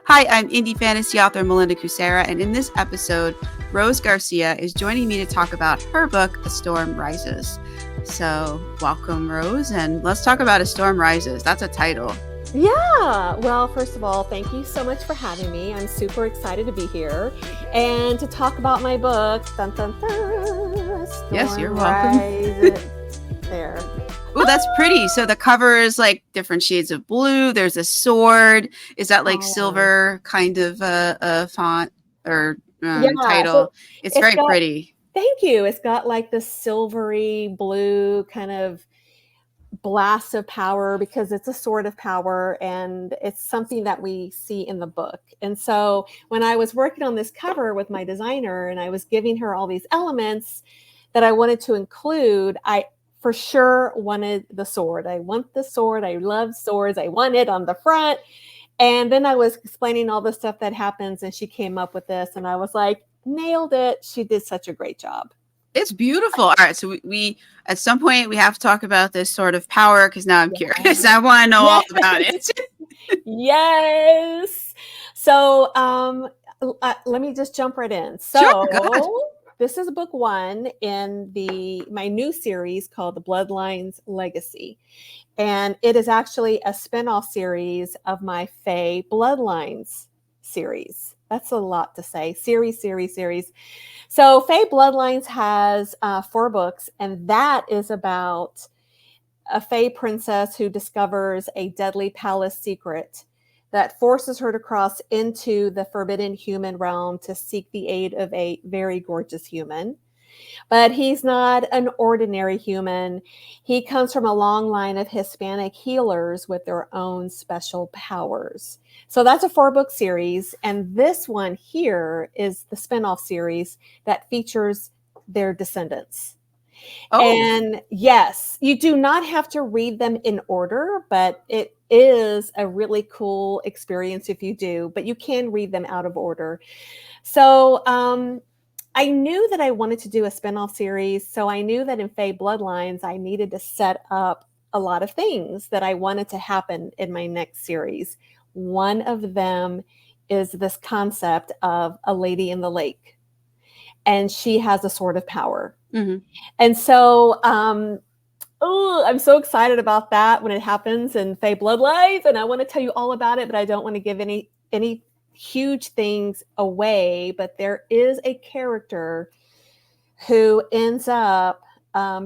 Hi, I'm indie fantasy author Melinda Kucsera, and in this episode, Rose Garcia is joining me to talk about her book, A Storm Rises. So, welcome, Rose, and let's talk about A Storm Rises. That's a title. Yeah. Well, first of all, thank you so much for having me. I'm super excited to be here and to talk about my book. Dun, dun, dun, Yes, you're Storm welcome. Rise. There. Oh, that's pretty. So the cover is like different shades of blue. There's a sword. Is that like Oh, silver kind of a font or yeah. So title? It's it's very got, pretty. thank you. It's got like this silvery blue kind of blast of power because it's a sword of power and it's something that we see in the book. And so when I was working on this cover with my designer and I was giving her all these elements that I wanted to include, I for sure wanted the sword. I want the sword. I love swords. I want it on the front. And then I was explaining all the stuff that happens and she came up with this and I was like, nailed it. She did such a great job. It's beautiful. All right, so we at some point we have to talk about this sort of power because now I'm curious. I want to know Yeah. all about it. Yes. So let me just jump right in. Sure, go ahead. So this is book one in my new series called The Bloodlines Legacy. And it is actually a spinoff series of my Fae Bloodlines series. That's a lot to say. Series. So Fae Bloodlines has 4 books, and that is about a Fae princess who discovers a deadly palace secret that forces her to cross into the forbidden human realm to seek the aid of a very gorgeous human. But he's not an ordinary human. He comes from a long line of Hispanic healers with their own special powers. So that's a 4-book series. And this one here is the spinoff series that features their descendants. Oh, And yes, you do not have to read them in order, but it is a really cool experience if you do, but you can read them out of order. So I knew that I wanted to do a spinoff series. So I knew that in Fae Bloodlines, I needed to set up a lot of things that I wanted to happen in my next series. One of them is this concept of a lady in the lake, and she has a sword of power. hmm. And so, I'm so excited about that when it happens in Fae Bloodlines, and I want to tell you all about it, but I don't want to give any huge things away. But there is a character who ends up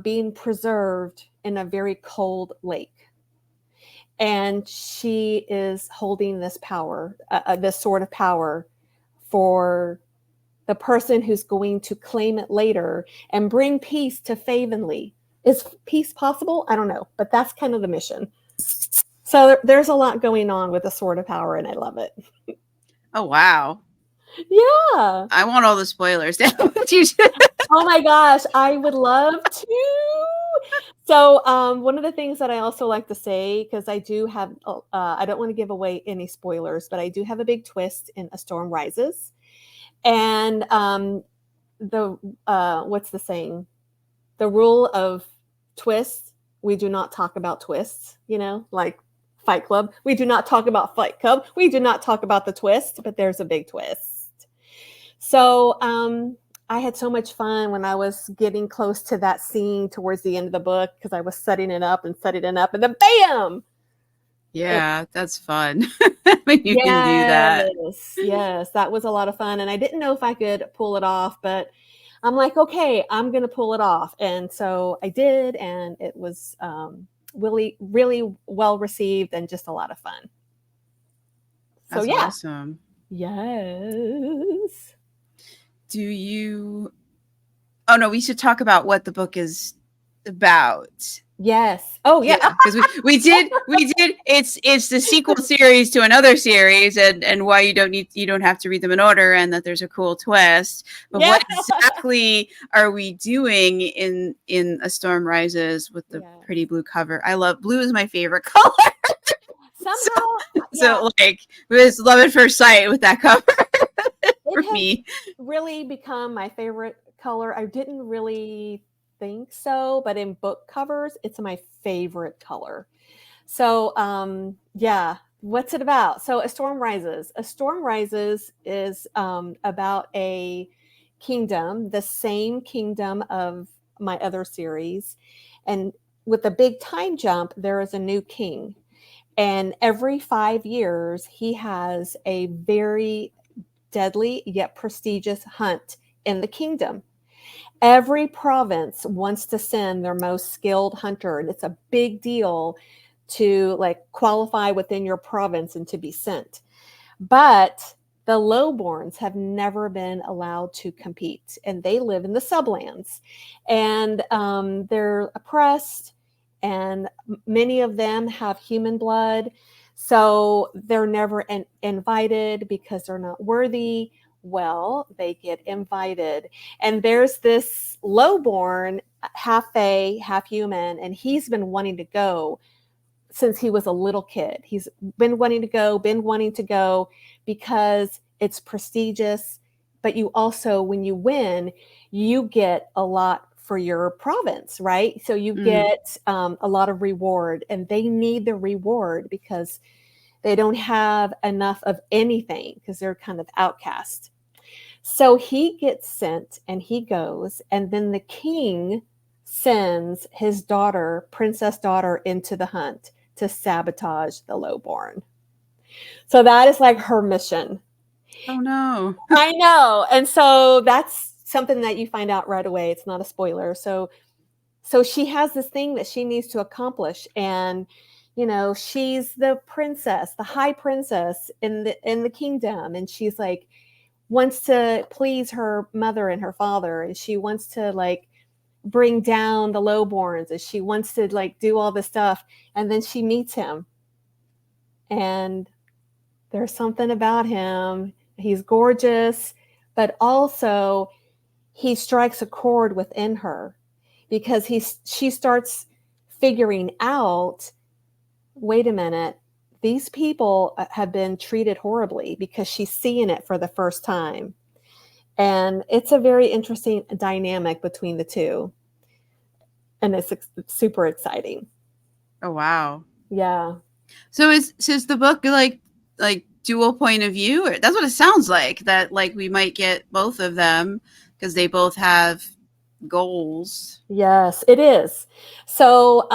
being preserved in a very cold lake, and she is holding this power, this sort of power, for the person who's going to claim it later and bring peace to Favenley. Is peace possible? I don't know, but that's kind of the mission. So there's a lot going on with the Sword of Power, and I love it. Oh wow. Yeah. I want all the spoilers. Oh my gosh, I would love to. So one of the things that I also like to say, because I do have, I don't want to give away any spoilers, but I do have a big twist in A Storm Rises. And the what's the saying? The rule of twists, we do not talk about twists, like Fight Club. We do not talk about Fight Club. We do not talk about the twist, but there's a big twist. So I had so much fun when I was getting close to that scene towards the end of the book because I was setting it up, and then bam! It, Yeah, that's fun when you can do that. yes, that was a lot of fun. And I didn't know if I could pull it off, but I'm like, okay, I'm going to pull it off. And so I did. And it was really, really well received and just a lot of fun. So, That's yeah. awesome. Yes. Do you Oh no, we should talk about what the book is about. Yes. Oh, yeah. Yeah, because we did it's the sequel series to another series, and why you don't have to read them in order, and that there's a cool twist. But Yeah. what exactly are we doing in A Storm Rises with the Yeah. pretty blue cover? I love blue is my favorite color. so, Somehow, yeah, so like it was love at first sight with that cover it for has me. really become my favorite color. I didn't really think so, but in book covers, it's my favorite color. So, yeah, What's it about? So, A Storm Rises. A Storm Rises is about a kingdom, the same kingdom of my other series. And with a big time jump, there is a new king. And every 5 years, he has a very deadly yet prestigious hunt in the kingdom. Every province wants to send their most skilled hunter, and it's a big deal to like qualify within your province and to be sent. But the lowborns have never been allowed to compete, and they live in the sublands, and they're oppressed, and many of them have human blood, so they're never invited because they're not worthy. Well, they get invited, and there's this lowborn, half-fae, half-human, and he's been wanting to go since he was a little kid. He's been wanting to go because it's prestigious. But you also, when you win, you get a lot for your province, right? So you get a lot of reward, and they need the reward because they don't have enough of anything because they're kind of outcast. So he gets sent and he goes, and then the king sends his daughter, princess daughter, into the hunt to sabotage the lowborn. So that is like her mission. Oh no. I know. And so that's something that you find out right away. It's not a spoiler. So she has this thing that she needs to accomplish, and she's the princess, the high princess in the kingdom, and she's like wants to please her mother and her father, and she wants to like bring down the lowborns, and she wants to like do all this stuff, and then she meets him, and there's something about him. He's gorgeous, but also he strikes a chord within her because she starts figuring out, wait a minute, these people have been treated horribly, because she's seeing it for the first time. And it's a very interesting dynamic between the two. And it's super exciting. Oh wow. Yeah. So is the book like dual point of view? Or, that's what it sounds like. That like we might get both of them because they both have goals. Yes, it is. So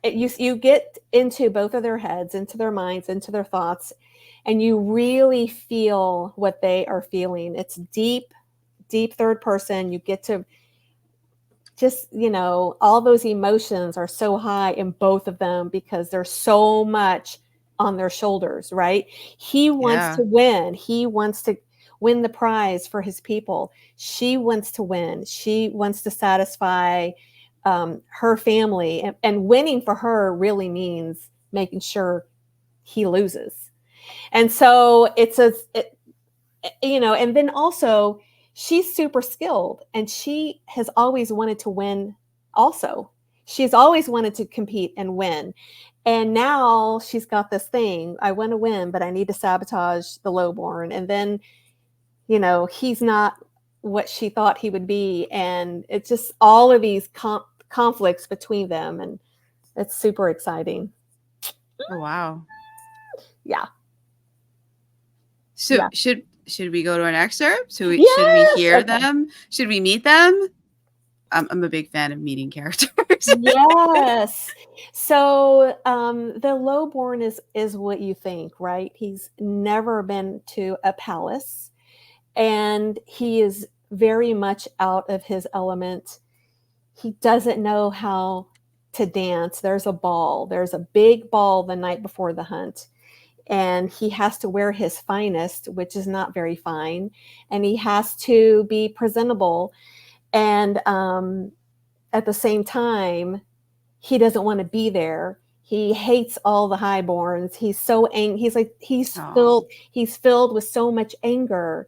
you get into both of their heads, into their minds, into their thoughts, and you really feel what they are feeling. It's deep, deep third person. You get to just, all those emotions are so high in both of them because there's so much on their shoulders, right? He wants to win. He wants to win the prize for his people. She wants to win. She wants to satisfy her family, and winning for her really means making sure he loses. And so and then also she's super skilled, and she has always wanted to win also. She's always wanted to compete and win. And now she's got this thing, I want to win, but I need to sabotage the lowborn. And then, he's not what she thought he would be. And it's just all of these conflicts between them. And it's super exciting. Oh wow. Yeah. So Yeah. should we go to an excerpt? Should we hear Okay. them? Should we meet them? I'm a big fan of meeting characters. Yes. So the lowborn is what you think, right? He's never been to a palace, and he is very much out of his element. He doesn't know how to dance. There's a big ball the night before the hunt, and he has to wear his finest, which is not very fine, and he has to be presentable. And at the same time, he doesn't want to be there. He hates all the highborns. He's so angry. He's filled with so much anger,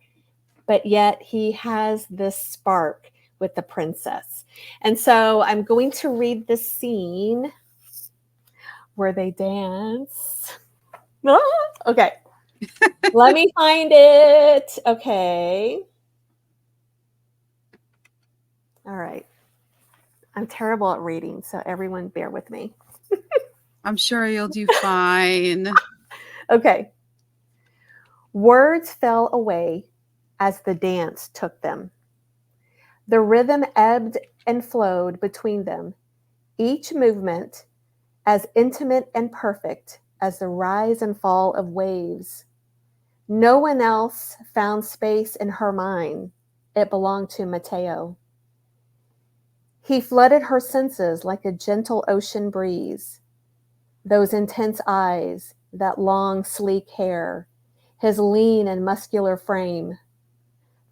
but yet he has this spark with the princess. And so I'm going to read this scene where they dance. Okay. Let me find it. Okay. All right. I'm terrible at reading, so everyone bear with me. I'm sure you'll do fine. Okay. Words fell away as the dance took them. The rhythm ebbed and flowed between them, each movement as intimate and perfect as the rise and fall of waves. No one else found space in her mind. It belonged to Mateo. He flooded her senses like a gentle ocean breeze. Those intense eyes, that long, sleek hair, his lean and muscular frame,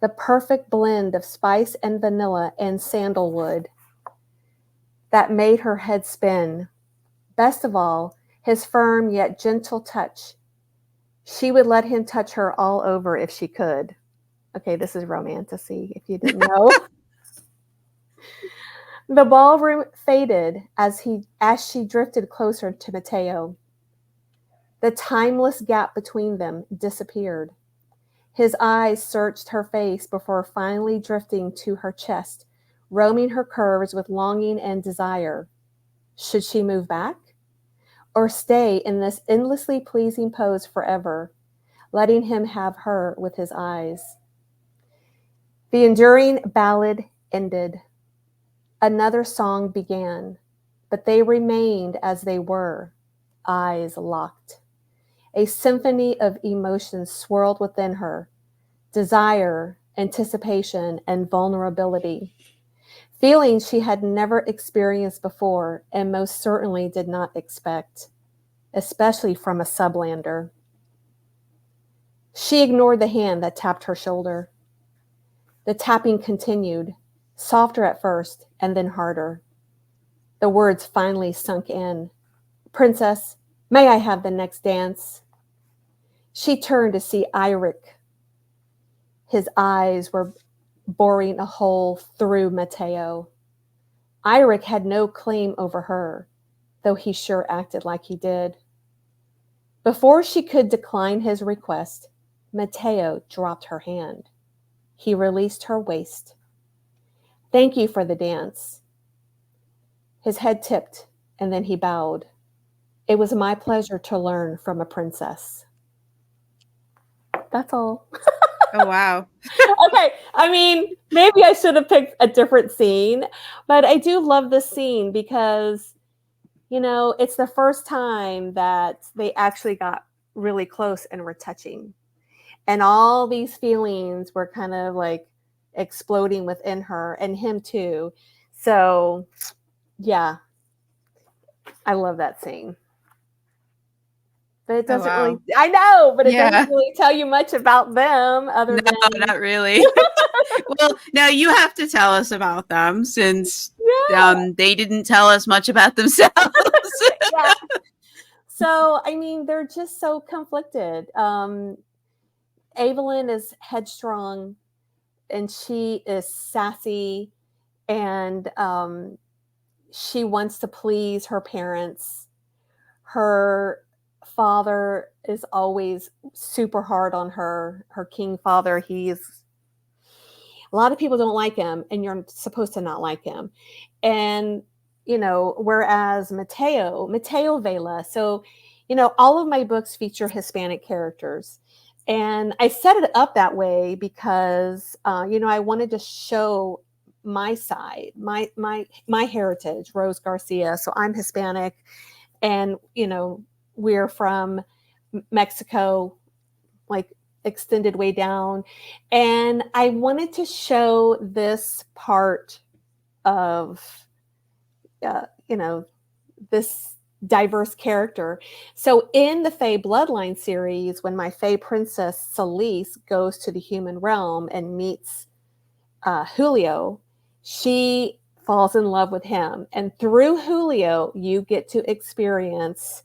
the perfect blend of spice and vanilla and sandalwood that made her head spin. Best of all, his firm yet gentle touch. She would let him touch her all over if she could. Okay, this is romantasy, if you didn't know. The ballroom faded as she drifted closer to Mateo. The timeless gap between them disappeared. His eyes searched her face before finally drifting to her chest, roaming her curves with longing and desire. Should she move back? Or stay in this endlessly pleasing pose forever, letting him have her with his eyes? The enduring ballad ended. Another song began, but they remained as they were, eyes locked. A symphony of emotions swirled within her, desire, anticipation, and vulnerability. Feelings she had never experienced before and most certainly did not expect, especially from a sublander. She ignored the hand that tapped her shoulder. The tapping continued, softer at first and then harder. The words finally sunk in. Princess, may I have the next dance? She turned to see Eirik. His eyes were boring a hole through Mateo. Eirik had no claim over her, though he sure acted like he did. Before she could decline his request, Mateo dropped her hand. He released her waist. Thank you for the dance. His head tipped, and then he bowed. It was my pleasure to learn from a princess. That's all. Oh, wow. Okay, I mean, maybe I should have picked a different scene, but I do love this scene because, it's the first time that they actually got really close and were touching. And all these feelings were kind of like exploding within her and him too. So, yeah, I love that scene. But it doesn't really, I know, but it doesn't really tell you much about them other than. No, not really. Well, now you have to tell us about them since they didn't tell us much about themselves. Yeah. So, I mean, they're just so conflicted. Avalynn is headstrong and she is sassy and she wants to please her parents. Her father is always super hard on her. Her king father, a lot of people don't like him and you're supposed to not like him. And, whereas Mateo Vela. So, all of my books feature Hispanic characters. And I set it up that way because, I wanted to show my side, my heritage, Rose Garcia. So I'm Hispanic and, we're from Mexico, like extended way down. And I wanted to show this part of, this diverse character. So in the Fae Bloodline series, when my Fae princess Celise goes to the human realm and meets Julio, she falls in love with him. And through Julio, you get to experience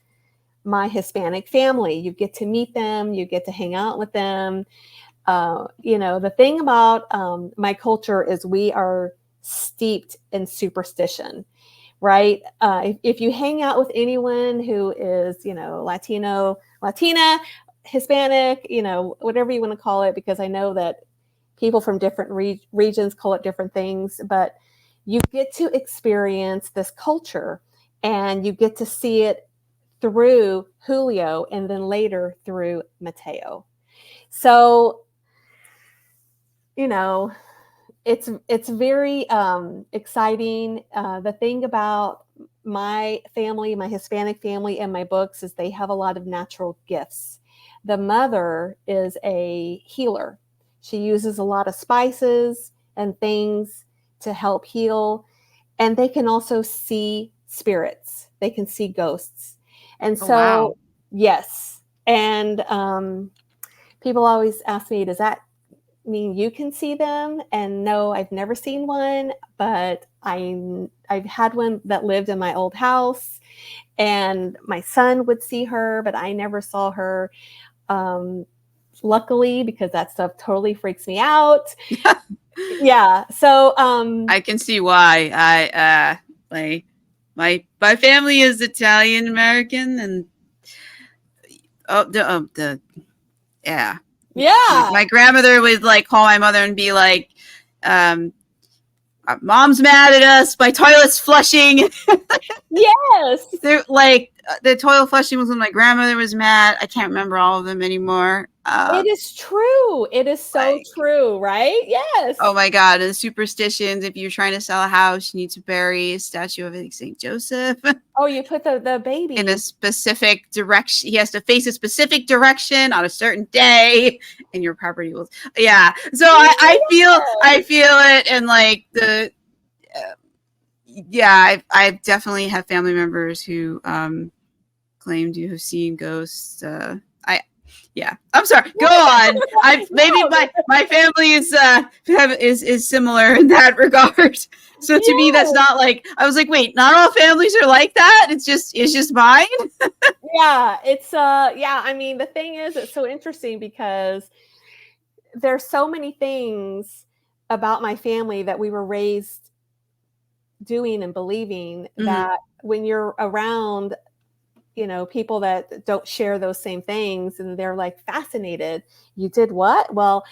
my Hispanic family. You get to meet them. You get to hang out with them. The thing about my culture is we are steeped in superstition, right? If you hang out with anyone who is, Latino, Latina, Hispanic, whatever you want to call it, because I know that people from different regions call it different things, but you get to experience this culture and you get to see it through Julio and then later through Mateo. So, you know, it's very exciting. The thing about my family, my Hispanic family, and my books is they have a lot of natural gifts. The mother is a healer. She uses a lot of spices and things to help heal, and they can also see spirits. They can see ghosts, and Oh, so wow. yes. And people always ask me, does that mean you can see them? And no, I've never seen one, but I've had one that lived in my old house, and my son would see her, but I never saw her. Luckily, because that stuff totally freaks me out. Yeah. So I can see why. My family is Italian American, and the yeah. yeah. My grandmother would like call my mother and be like, um, "Mom's mad at us. My toilet's flushing." Yes. They're like the toilet flushing was when my grandmother was mad. I can't remember all of them anymore. It is true. It is so Like, true, right? Yes. oh my God, the superstitions. If you're trying to sell a house, you need to bury a statue of St. Joseph Oh, you put the in a baby. specific direction. He has to face a specific direction on a certain day, and your property will. Yeah. So I feel it, and like yeah, I definitely have family members who claim to have seen ghosts. Yeah, I'm sorry. Go on. I maybe No, my family is similar in that regard. So to me, that's yes. not like I was like, wait, not all families are like that. It's just mine. Yeah, it's yeah, I mean, the thing is it's so interesting because there's so many things about my family that we were raised doing and believing Mm-hmm. that when you're around, people that don't share those same things and they're like fascinated. You did what? Well,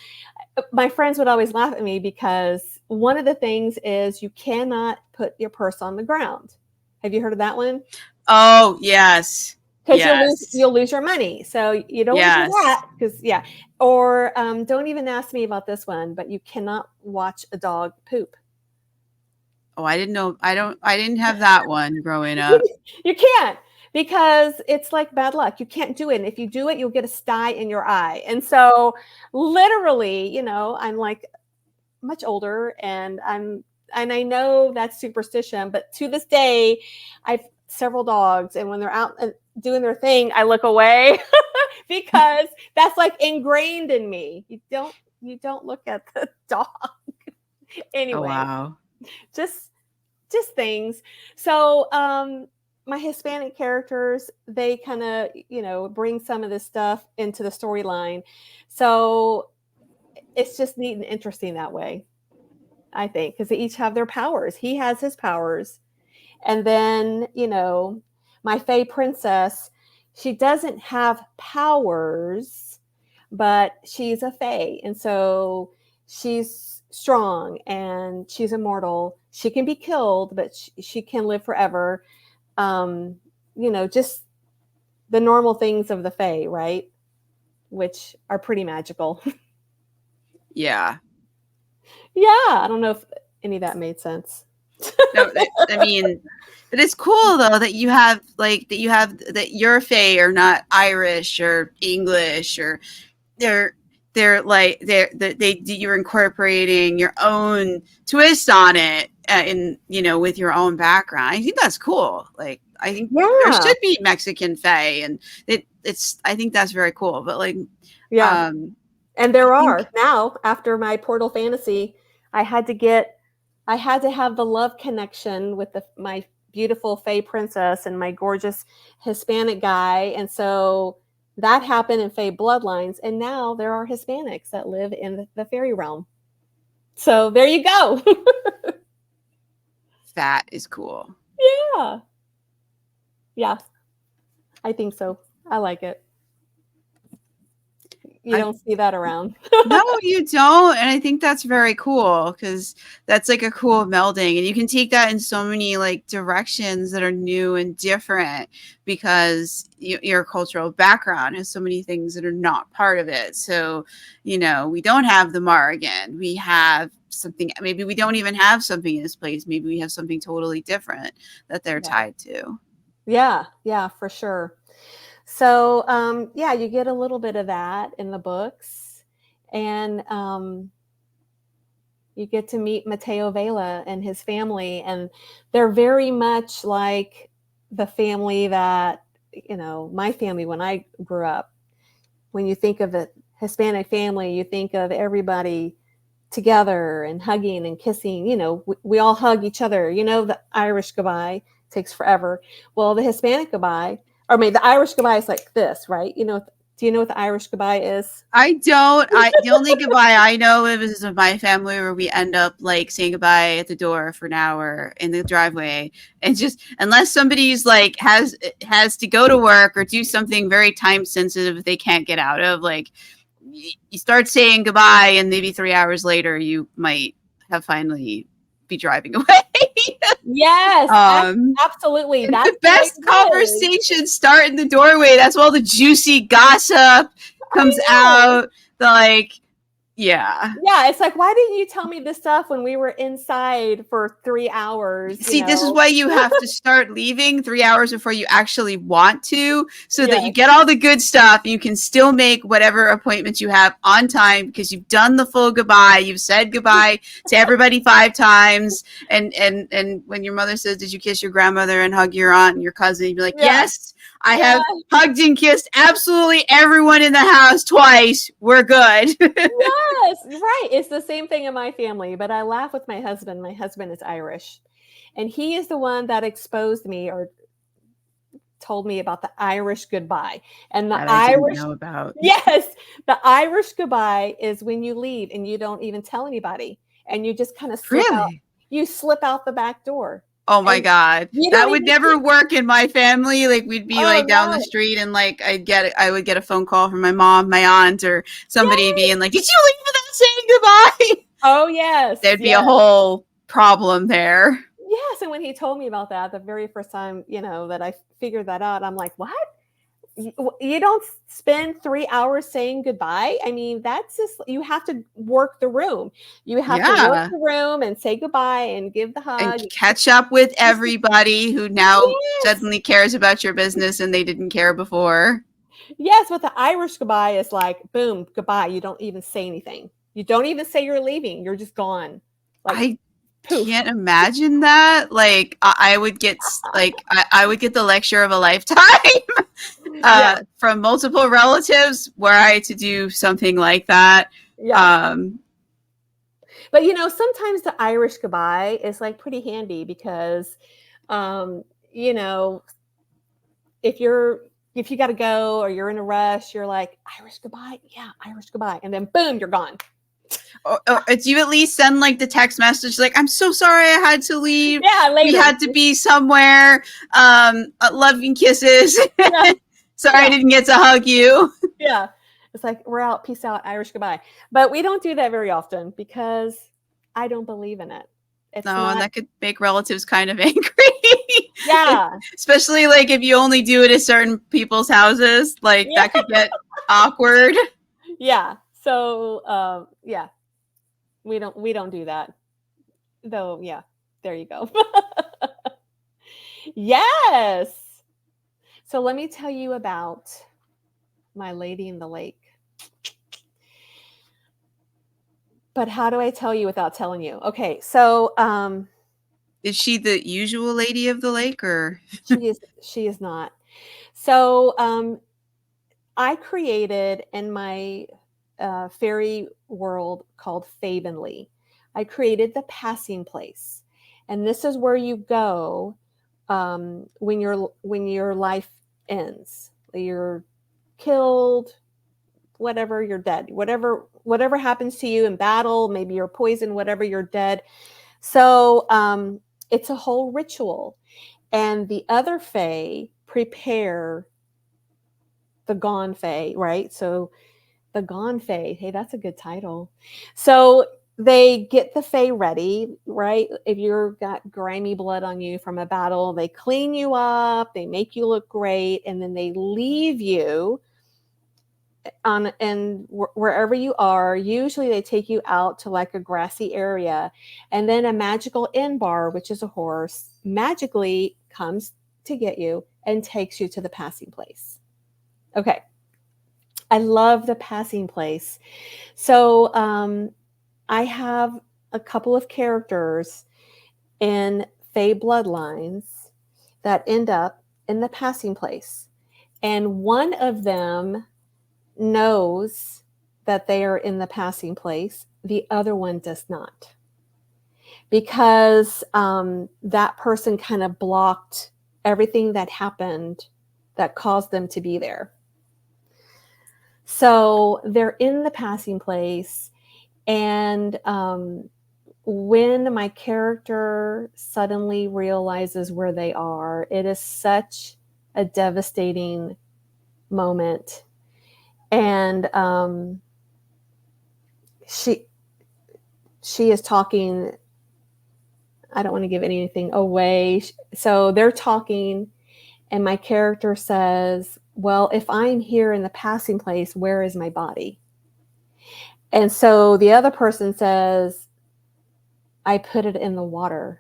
my friends would always laugh at me because one of the things is you cannot put your purse on the ground. Have you heard of that one? Oh yes, Because you'll lose yes, you'll lose your money. So you don't want to do yes. that because yeah. Or don't even ask me about this one, but you cannot watch a dog poop. Oh, I didn't know. I didn't have that one growing up. You can't because it's like bad luck. You can't do it. And if you do it, you'll get a sty in your eye. And so literally, I'm like much older and I know that's superstition, but to this day, I've several dogs and when they're out and doing their thing, I look away because that's like ingrained in me. You don't look at the dog. Oh Anyway, wow. just things. So my Hispanic characters, they kind of, bring some of this stuff into the storyline. So it's just neat and interesting that way, I think, because they each have their powers. He has his powers. And then, my Fae princess, she doesn't have powers, but she's a Fae. And so she's strong and she's immortal. She can be killed, but she can live forever. Um, just the normal things of the Fae, right? Which are pretty magical. Yeah. Yeah, I don't know if any of that made sense. No, I mean, but it's cool though that your Fae are not Irish or English or they're you're incorporating your own twist on it with your own background. I think that's cool. Like I think there Yeah. should be Mexican Fae, and I think that's very cool. But like, Yeah. um, And I there think are now after my Portal Fantasy, I had to have the love connection with my beautiful Fae princess and my gorgeous Hispanic guy. And so that happened in Fae bloodlines. And now there are Hispanics that live in the fairy realm. So there you go. that is cool. Yeah. Yeah. I think so. I like it. You don't see that around. No, you don't. And I think that's very cool because that's like a cool melding. And you can take that in so many like directions that are new and different because your cultural background has so many things that are not part of it. So, we don't have the Margan. We have something, maybe we don't even have something in this place. Maybe we have something totally different that they're tied to. Yeah, for sure. So, you get a little bit of that in the books, and you get to meet Mateo Vela and his family, and they're very much like the family that, my family when I grew up. When you think of a Hispanic family, you think of everybody together and hugging and kissing. We all hug each other. The Irish goodbye takes forever. Well, the Hispanic goodbye, or maybe the Irish goodbye is like this, right? Do you know what the Irish goodbye is? I don't. The only goodbye I know is of my family where we end up like saying goodbye at the door for an hour in the driveway, and just unless somebody's like has to go to work or do something very time sensitive they can't get out of, like you start saying goodbye, and maybe 3 hours later you might have finally be driving away. Yes, absolutely. That's the best conversations start in the doorway. That's where all the juicy gossip comes out. Yeah, it's like, why didn't you tell me this stuff when we were inside for 3 hours? See, this is why you have to start leaving 3 hours before you actually want to, so that you get all the good stuff and you can still make whatever appointments you have on time because you've done the full goodbye. You've said goodbye to everybody 5 times. And when your mother says, "Did you kiss your grandmother and hug your aunt and your cousin?" You'd be like, "Yes, I have hugged and kissed absolutely everyone in the house twice. We're good." Yes, right. It's the same thing in my family, but I laugh with my husband. My husband is Irish, and he is the one that exposed me or told me about the Irish goodbye. And the Irish, know about. Yes, the Irish goodbye is when you leave and you don't even tell anybody, and you just kind of slip out. You slip out the back door. Oh my God. That would never work in my family. Like we'd be down the street and like I would get a phone call from my mom, my aunt, or somebody being like, "Did you leave without saying goodbye?" Oh yes. There'd be a whole problem there. Yes. And when he told me about that, the very first time, that I figured that out, I'm like, what? You don't spend 3 hours saying goodbye. I mean, that's just, you have to work the room. You have to work the room and say goodbye and give the hug. And catch up with everybody who now suddenly cares about your business and they didn't care before. Yes, but the Irish goodbye is like, boom, goodbye. You don't even say anything. You don't even say you're leaving. You're just gone. Like, can't imagine that. Like I would get I would get the lecture of a lifetime from multiple relatives were I to do something like that. But sometimes the Irish goodbye is like pretty handy because if you got to go or you're in a rush, you're like, Irish goodbye. Yeah, Irish goodbye. And then boom, you're gone. Or do you at least send like the text message like, "I'm so sorry I had to leave. Yeah, later. We had to be somewhere. Loving kisses. Sorry I didn't get to hug you." Yeah. It's like, we're out. Peace out. Irish goodbye. But we don't do that very often because I don't believe in it. And that could make relatives kind of angry. Yeah. Especially like if you only do it at certain people's houses, like that could get awkward. Yeah. So, we don't do that though. Yeah, there you go. Yes. So let me tell you about my lady in the lake. But how do I tell you without telling you? Okay. So, is she the usual lady of the lake or? She is not. So, I created in my fairy world called Favenly. I created the passing place, and this is where you go when your life ends. You're killed, whatever, you're dead. Whatever happens to you in battle, maybe you're poisoned, whatever, you're dead. So it's a whole ritual, and the other fae prepare the gone fae, right? So The Gone Fae. Hey, that's a good title. So they get the Fae ready, right? If you've got grimy blood on you from a battle, they clean you up, they make you look great, and then they leave you on, and wherever you are. Usually they take you out to like a grassy area, and then a magical inn bar, which is a horse, magically comes to get you and takes you to the passing place. Okay. I love the passing place. So I have a couple of characters in Fae bloodlines that end up in the passing place. And one of them knows that they are in the passing place. The other one does not. Because that person kind of blocked everything that happened that caused them to be there. So they're in the passing place, and when my character suddenly realizes where they are, it is such a devastating moment. And she is talking. I don't want to give anything away. So they're talking, and my character says, well, if I'm here in the passing place, where is my body? And so the other person says, I put it in the water.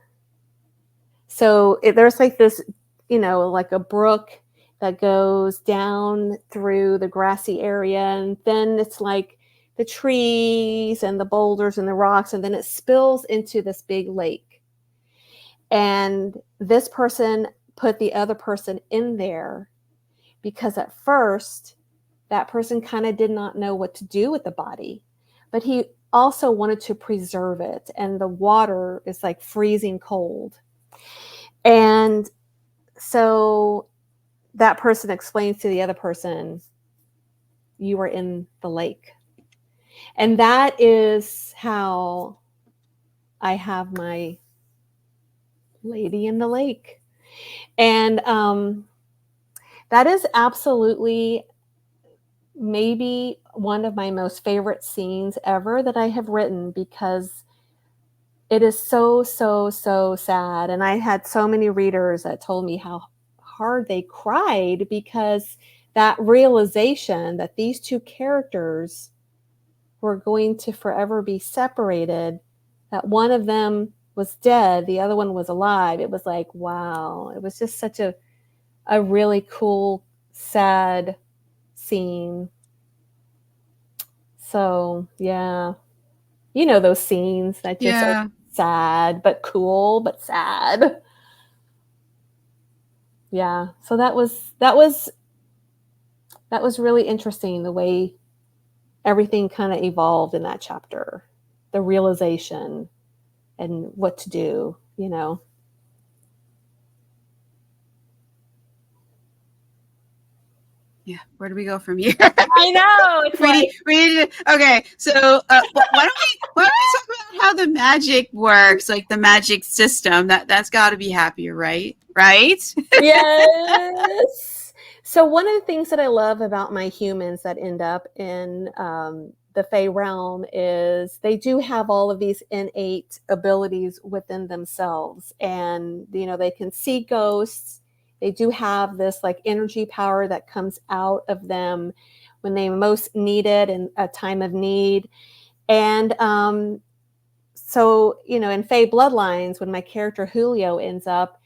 So there's like this, like a brook that goes down through the grassy area, and then it's like the trees and the boulders and the rocks, and then it spills into this big lake. And this person put the other person in there because at first that person kind of did not know what to do with the body, but he also wanted to preserve it. And the water is like freezing cold. And so that person explains to the other person, you were in the lake. And that is how I have my lady in the lake. And that is absolutely maybe one of my most favorite scenes ever that I have written, because it is so, so, so sad. And I had so many readers that told me how hard they cried, because that realization that these two characters were going to forever be separated, that one of them was dead, the other one was alive. It was like, wow. It was just such a really cool, sad scene. So, yeah. Those scenes that just are sad, but cool, but sad. Yeah. So that was really interesting, the way everything kind of evolved in that chapter, the realization and what to do, Yeah, where do we go from here? I know. It's okay, so why don't we talk about how the magic works, like the magic system? That's got to be happier, right? Yes. So one of the things that I love about my humans that end up in the Fae realm is they do have all of these innate abilities within themselves, and they can see ghosts. They do have this like energy power that comes out of them when they most need it in a time of need. And so, in Fae Bloodlines, when my character Julio ends up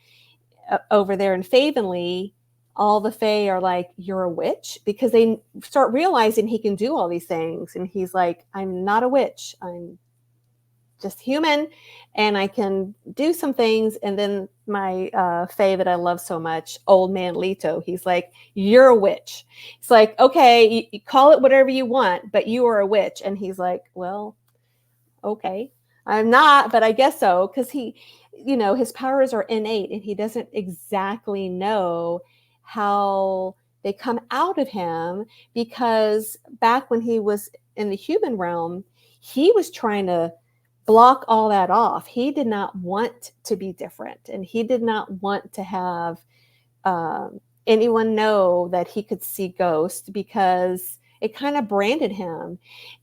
over there in Favenly, all the Fae are like, you're a witch, because they start realizing he can do all these things. And he's like, I'm not a witch. I'm just human, and I can do some things. And then my Fae that I love so much, Old Man Leto, he's like, you're a witch. It's like, okay, you call it whatever you want, but you are a witch. And he's like, well, okay, I'm not, but I guess so. Because he, his powers are innate, and he doesn't exactly know how they come out of him, because back when he was in the human realm, he was trying to block all that off. He did not want to be different, and he did not want to have anyone know that he could see ghosts, because it kind of branded him.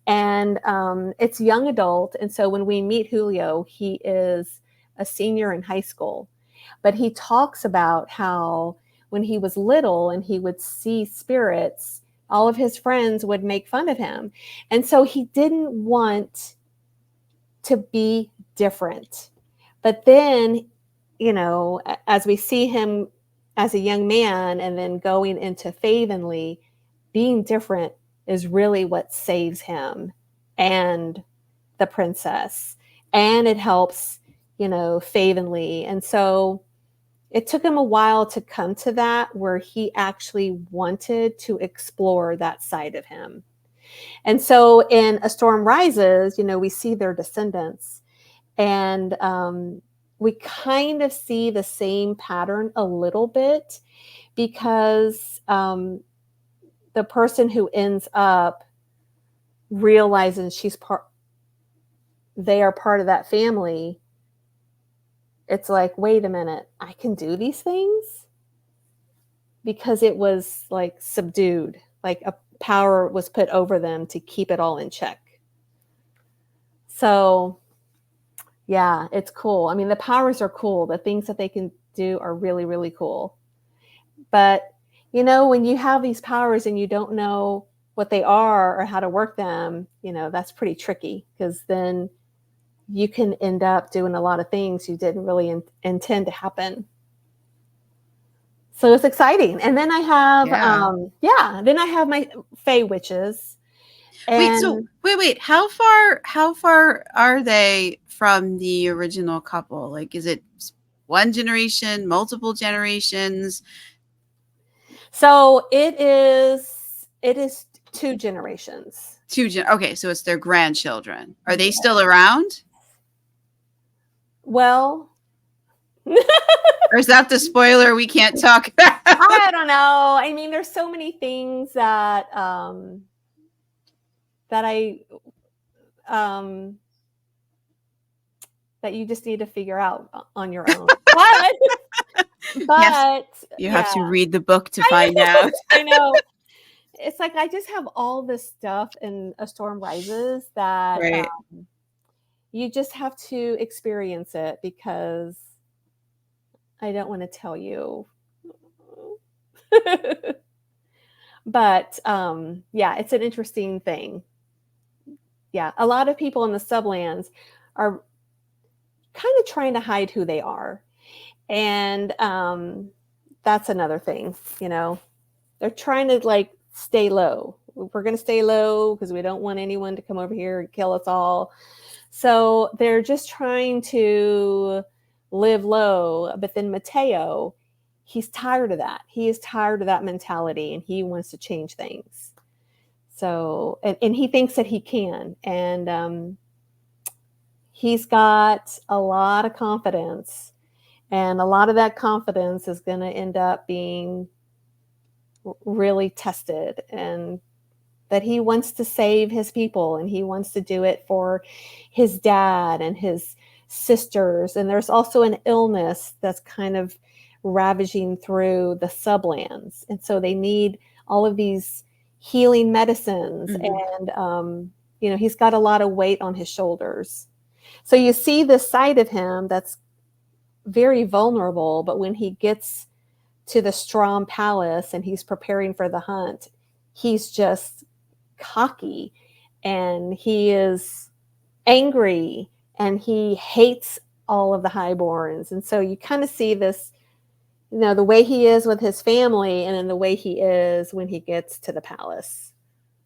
And it's young adult. And so when we meet Julio, he is a senior in high school. But he talks about how when he was little and he would see spirits, all of his friends would make fun of him. And so he didn't want to be different. But then, you know, as we see him as a young man and then going into Favenly, being different is really what saves him and the princess. And it helps, you know, Favenly. And so it took him a while to come to that, where he actually wanted to explore that side of him. And so in A Storm Rises, you know, we see their descendants, and we kind of see the same pattern a little bit, because the person who ends up realizing they are part of that family, it's like, wait a minute, I can do these things? Because it was like subdued, like a power was put over them to keep it all in check. So yeah, it's cool. I mean, the powers are cool. The things that they can do are really, really cool. But, you know, when you have these powers and you don't know what they are or how to work them, you know, that's pretty tricky, because then you can end up doing a lot of things you didn't really intend to happen. So it's exciting. And then I have, then I have my Fae witches. And Wait. How far are they from the original couple? Like, is it one generation, multiple generations? So it is 2 generations. Okay, so it's their grandchildren. Are they still around? Well, or is that the spoiler we can't talk about? I don't know. I mean, there's so many things that that you just need to figure out on your own. But you have to read the book to find out. I know. It's like I just have all this stuff in A Storm Rises that you just have to experience it, because I don't want to tell you. But yeah, it's an interesting thing. Yeah, a lot of people in the sublands are kind of trying to hide who they are. And that's another thing, you know. They're trying to like stay low. We're going to stay low because we don't want anyone to come over here and kill us all. So they're just trying to live low. But then Mateo, he's tired of that. He is tired of that mentality, and he wants to change things. So, and he thinks that he can. And he's got a lot of confidence. And a lot of that confidence is going to end up being really tested, and that he wants to save his people, and he wants to do it for his dad and his sisters. And there's also an illness that's kind of ravaging through the sublands. And so they need all of these healing medicines. Mm-hmm. And, you know, he's got a lot of weight on his shoulders. So you see this side of him that's very vulnerable, but when he gets to the Strom Palace and he's preparing for the hunt, he's just cocky, and he is angry, and he hates all of the highborns. And so you kind of see this, you know, the way he is with his family, and then the way he is when he gets to the palace.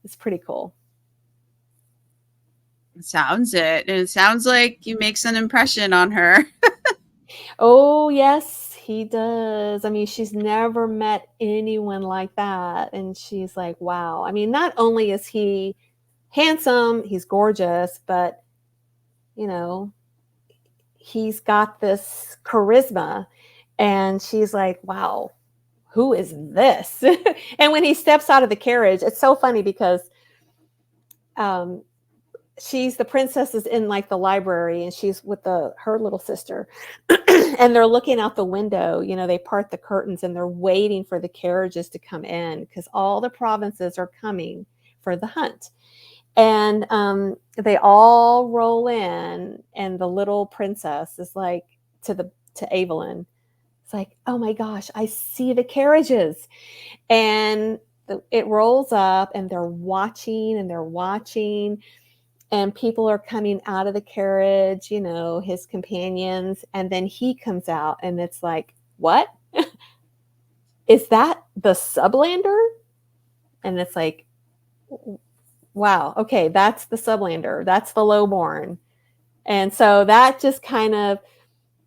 It's pretty cool. It sounds like he makes an impression on her. Oh, yes, he does. I mean, she's never met anyone like that. And she's like, wow. I mean, not only is he handsome, he's gorgeous, but, you know, he's got this charisma. And she's like, wow, who is this? And when he steps out of the carriage, it's so funny because the princess is in like the library, and she's with her little sister, and they're looking out the window. You know, they part the curtains and they're waiting for the carriages to come in, because all the provinces are coming for the hunt. And they all roll in, and the little princess is like to Avalynn. It's like, oh my gosh, I see the carriages. And it rolls up, and they're watching and they're watching, and people are coming out of the carriage, his companions. And then he comes out, and it's like, what? Is that the Sublander? And it's like, wow, okay, that's the Sublander. That's the lowborn. And so that just kind of,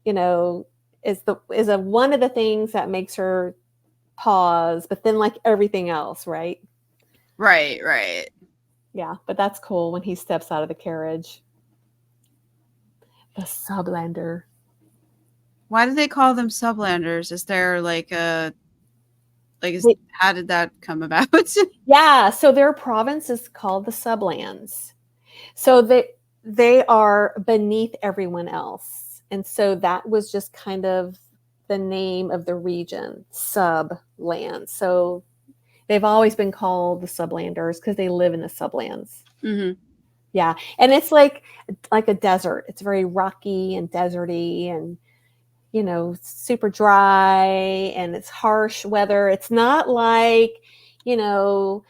is one of the things that makes her pause, but then like everything else, right? Right. Yeah, but that's cool when he steps out of the carriage. The Sublander. Why do they call them Sublanders? Is there like how did that come about? Yeah, so their province is called the Sublands. So they are beneath everyone else. And so that was just kind of the name of the region, Subland. So they've always been called the Sublanders because they live in the Sublands. Mm-hmm. Yeah. And it's like a desert. It's very rocky and deserty and, super dry, and it's harsh weather. It's not like, the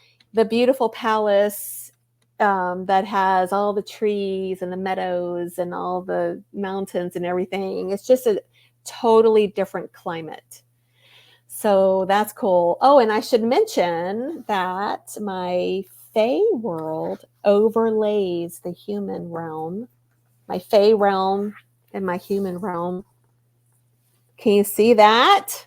beautiful palace that has all the trees and the meadows and all the mountains and everything. It's just a totally different climate. So that's cool. Oh, and I should mention that my Fae world overlays the human realm, my Fae realm and my human realm. Can you see that?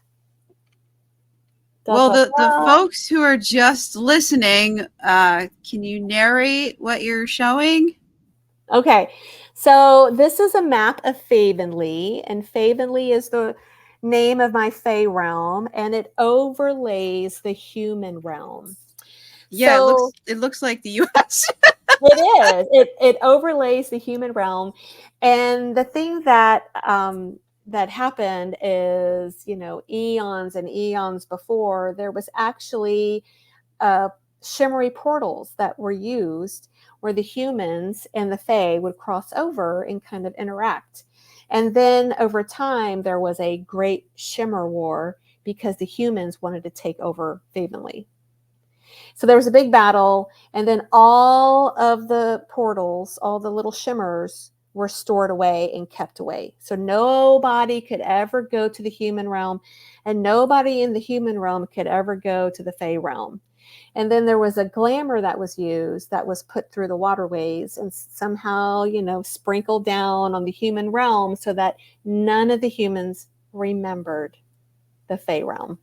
Well, the folks who are just listening, can you narrate what you're showing? Okay, so this is a map of Favenly, and Favenly is the name of my Fae realm, and it overlays the human realm. Yeah, So it looks like the U.S. It is. It overlays the human realm, and the thing that that happened is, eons and eons before, there was actually shimmery portals that were used where the humans and the Fae would cross over and kind of interact. And then over time, there was a great shimmer war because the humans wanted to take over Favenly. So there was a big battle, and then all of the portals, all the little shimmers, were stored away and kept away. So nobody could ever go to the human realm, and nobody in the human realm could ever go to the Fae realm. And then there was a glamour that was used that was put through the waterways and somehow, sprinkled down on the human realm so that none of the humans remembered the Fae realm.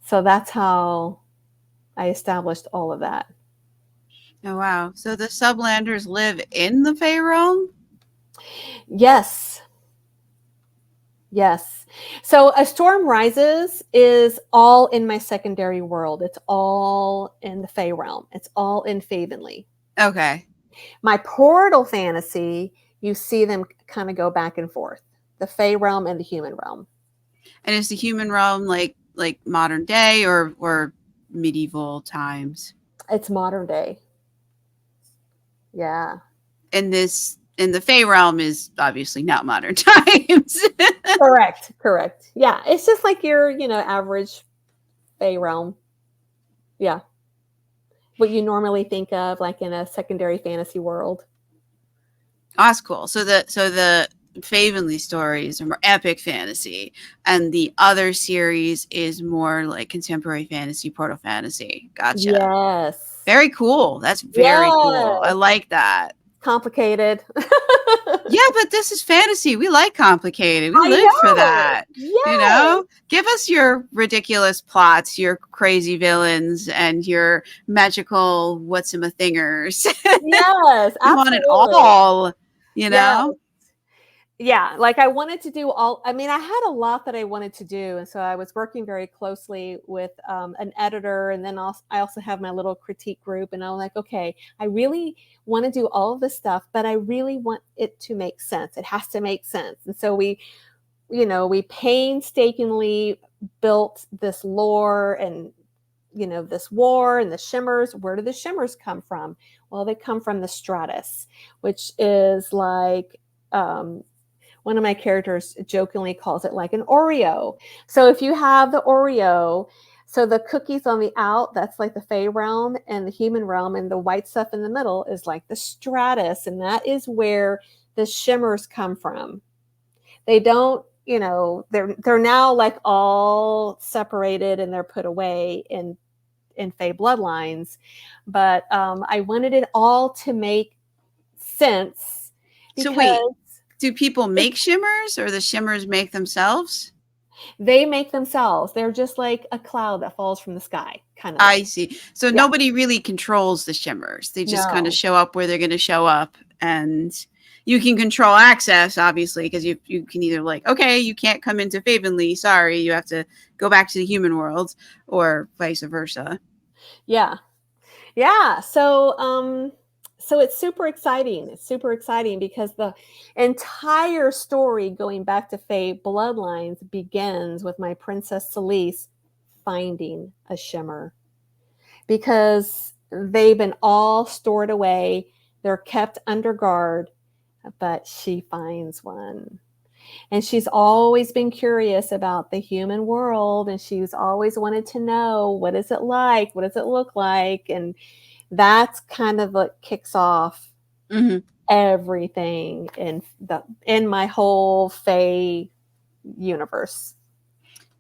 So that's how I established all of that. Oh, wow. So the Sublanders live in the Fae realm? Yes. Yes. So A Storm Rises is all in my secondary world. It's all in the Fae realm. It's all in Favenly. Okay. My portal fantasy, you see them kind of go back and forth, the Fae realm and the human realm. And is the human realm like modern day or medieval times? It's modern day. Yeah. And the Fae realm is obviously not modern times. Correct. Yeah. It's just like your, average Fae realm. Yeah. What you normally think of like in a secondary fantasy world. Oh, that's cool. So the Favenly stories are more epic fantasy, and the other series is more like contemporary fantasy, proto fantasy. Gotcha. Yes. Very cool. That's very cool. I like that. Complicated. Yeah, but this is fantasy. We like complicated. We live for that. Yes. Give us your ridiculous plots, your crazy villains, and your magical what's-a-thingers. Yes, We want it all, Yes. Yeah, like I wanted to do I had a lot that I wanted to do. And so I was working very closely with an editor. And then I also have my little critique group. And I was like, okay, I really want to do all of this stuff, but I really want it to make sense. It has to make sense. And so we painstakingly built this lore and this war and the shimmers. Where do the shimmers come from? Well, they come from the stratus, which is like, one of my characters jokingly calls it like an Oreo. So if you have the Oreo, so the cookies on the out, that's like the Fae realm and the human realm, and the white stuff in the middle is like the stratus, and that is where the shimmers come from. They don't, they're now like all separated and they're put away in Fae bloodlines, but I wanted it all to make sense So because wait, do people make shimmers or the shimmers make themselves? they make themselves. They're just like a cloud that falls from the sky, kind of I like. see. So Yeah. nobody really controls the shimmers. They just kind of No. show up where they're going to show up, and you can control access, obviously, because you can either like, okay, you can't come into Favenly, sorry, you have to go back to the human world, or vice versa. Yeah. Yeah. So it's super exciting. It's super exciting because the entire story going back to Fae bloodlines begins with my Princess Celise finding a shimmer, because they've been all stored away. They're kept under guard, but she finds one. And she's always been curious about the human world, and she's always wanted to know, what is it like? What does it look like? And that's kind of what kicks off everything in my whole Fae universe.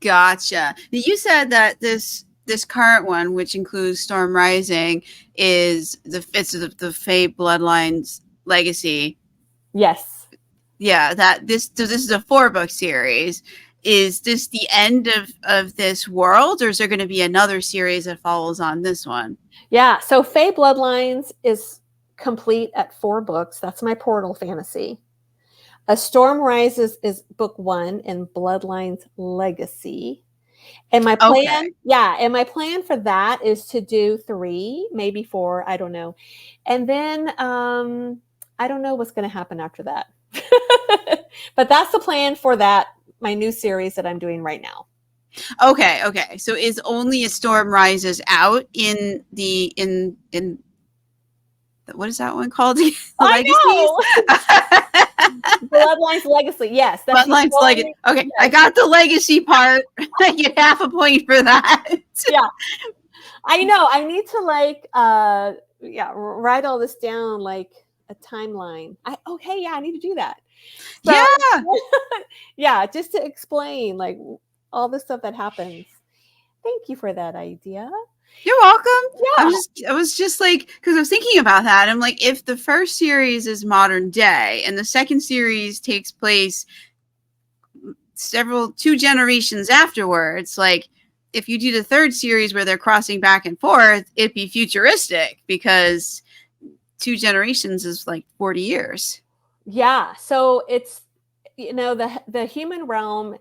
Gotcha. You said that this current one, which includes Storm Rising, is the Fae Bloodlines Legacy. Yes. Yeah, so this is a 4-book series. Is this the end of this world, or is there going to be another series that follows on this one? Yeah. So Fae Bloodlines is complete at 4 books. That's my portal fantasy. A Storm Rises is book 1 in Bloodlines Legacy. And my plan, and my plan for that is to do 3, maybe 4, I don't know. And then I don't know what's going to happen after that. But that's the plan for my new series that I'm doing right now. Okay. So is only A Storm Rises out in what is that one called? The Legacies? Bloodlines Legacy. Yes. That's Bloodlines Legacy. Okay. Yes. I got the legacy part. I get half a point for that. Yeah. I know. I need to write all this down like a timeline. I need to do that. So, yeah. Yeah. Just to explain like all the stuff that happens. Thank you for that idea. You're welcome. Yeah. I was just like, because I was thinking about that. I'm like, if the first series is modern day and the second series takes place 2 generations afterwards, like if you do the third series where they're crossing back and forth, it'd be futuristic because 2 generations is like 40 years. Yeah. So it's, the human realm,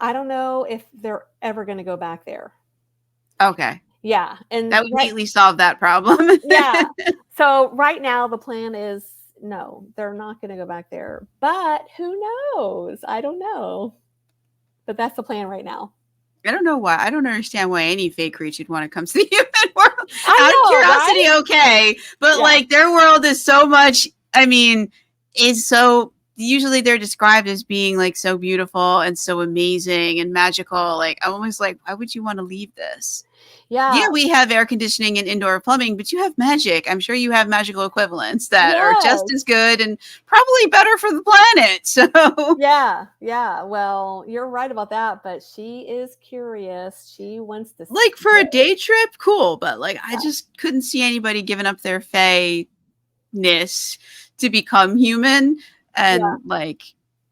I don't know if they're ever going to go back there. Okay. Yeah. And that would neatly solve that problem. Yeah. So right now the plan is no, they're not going to go back there. But who knows? I don't know. But that's the plan right now. I don't know why. I don't understand why any fake creature would want to come to the human world. Out of curiosity, right? Okay. But like their world is so much, usually they're described as being like so beautiful and so amazing and magical. Like I'm almost like, why would you want to leave this? Yeah, we have air conditioning and indoor plumbing, but you have magic. I'm sure you have magical equivalents that are just as good and probably better for the planet. So yeah. Well, you're right about that, but she is curious. She wants to like for a day trip, cool. But like, I just couldn't see anybody giving up their fae-ness to become human. And like,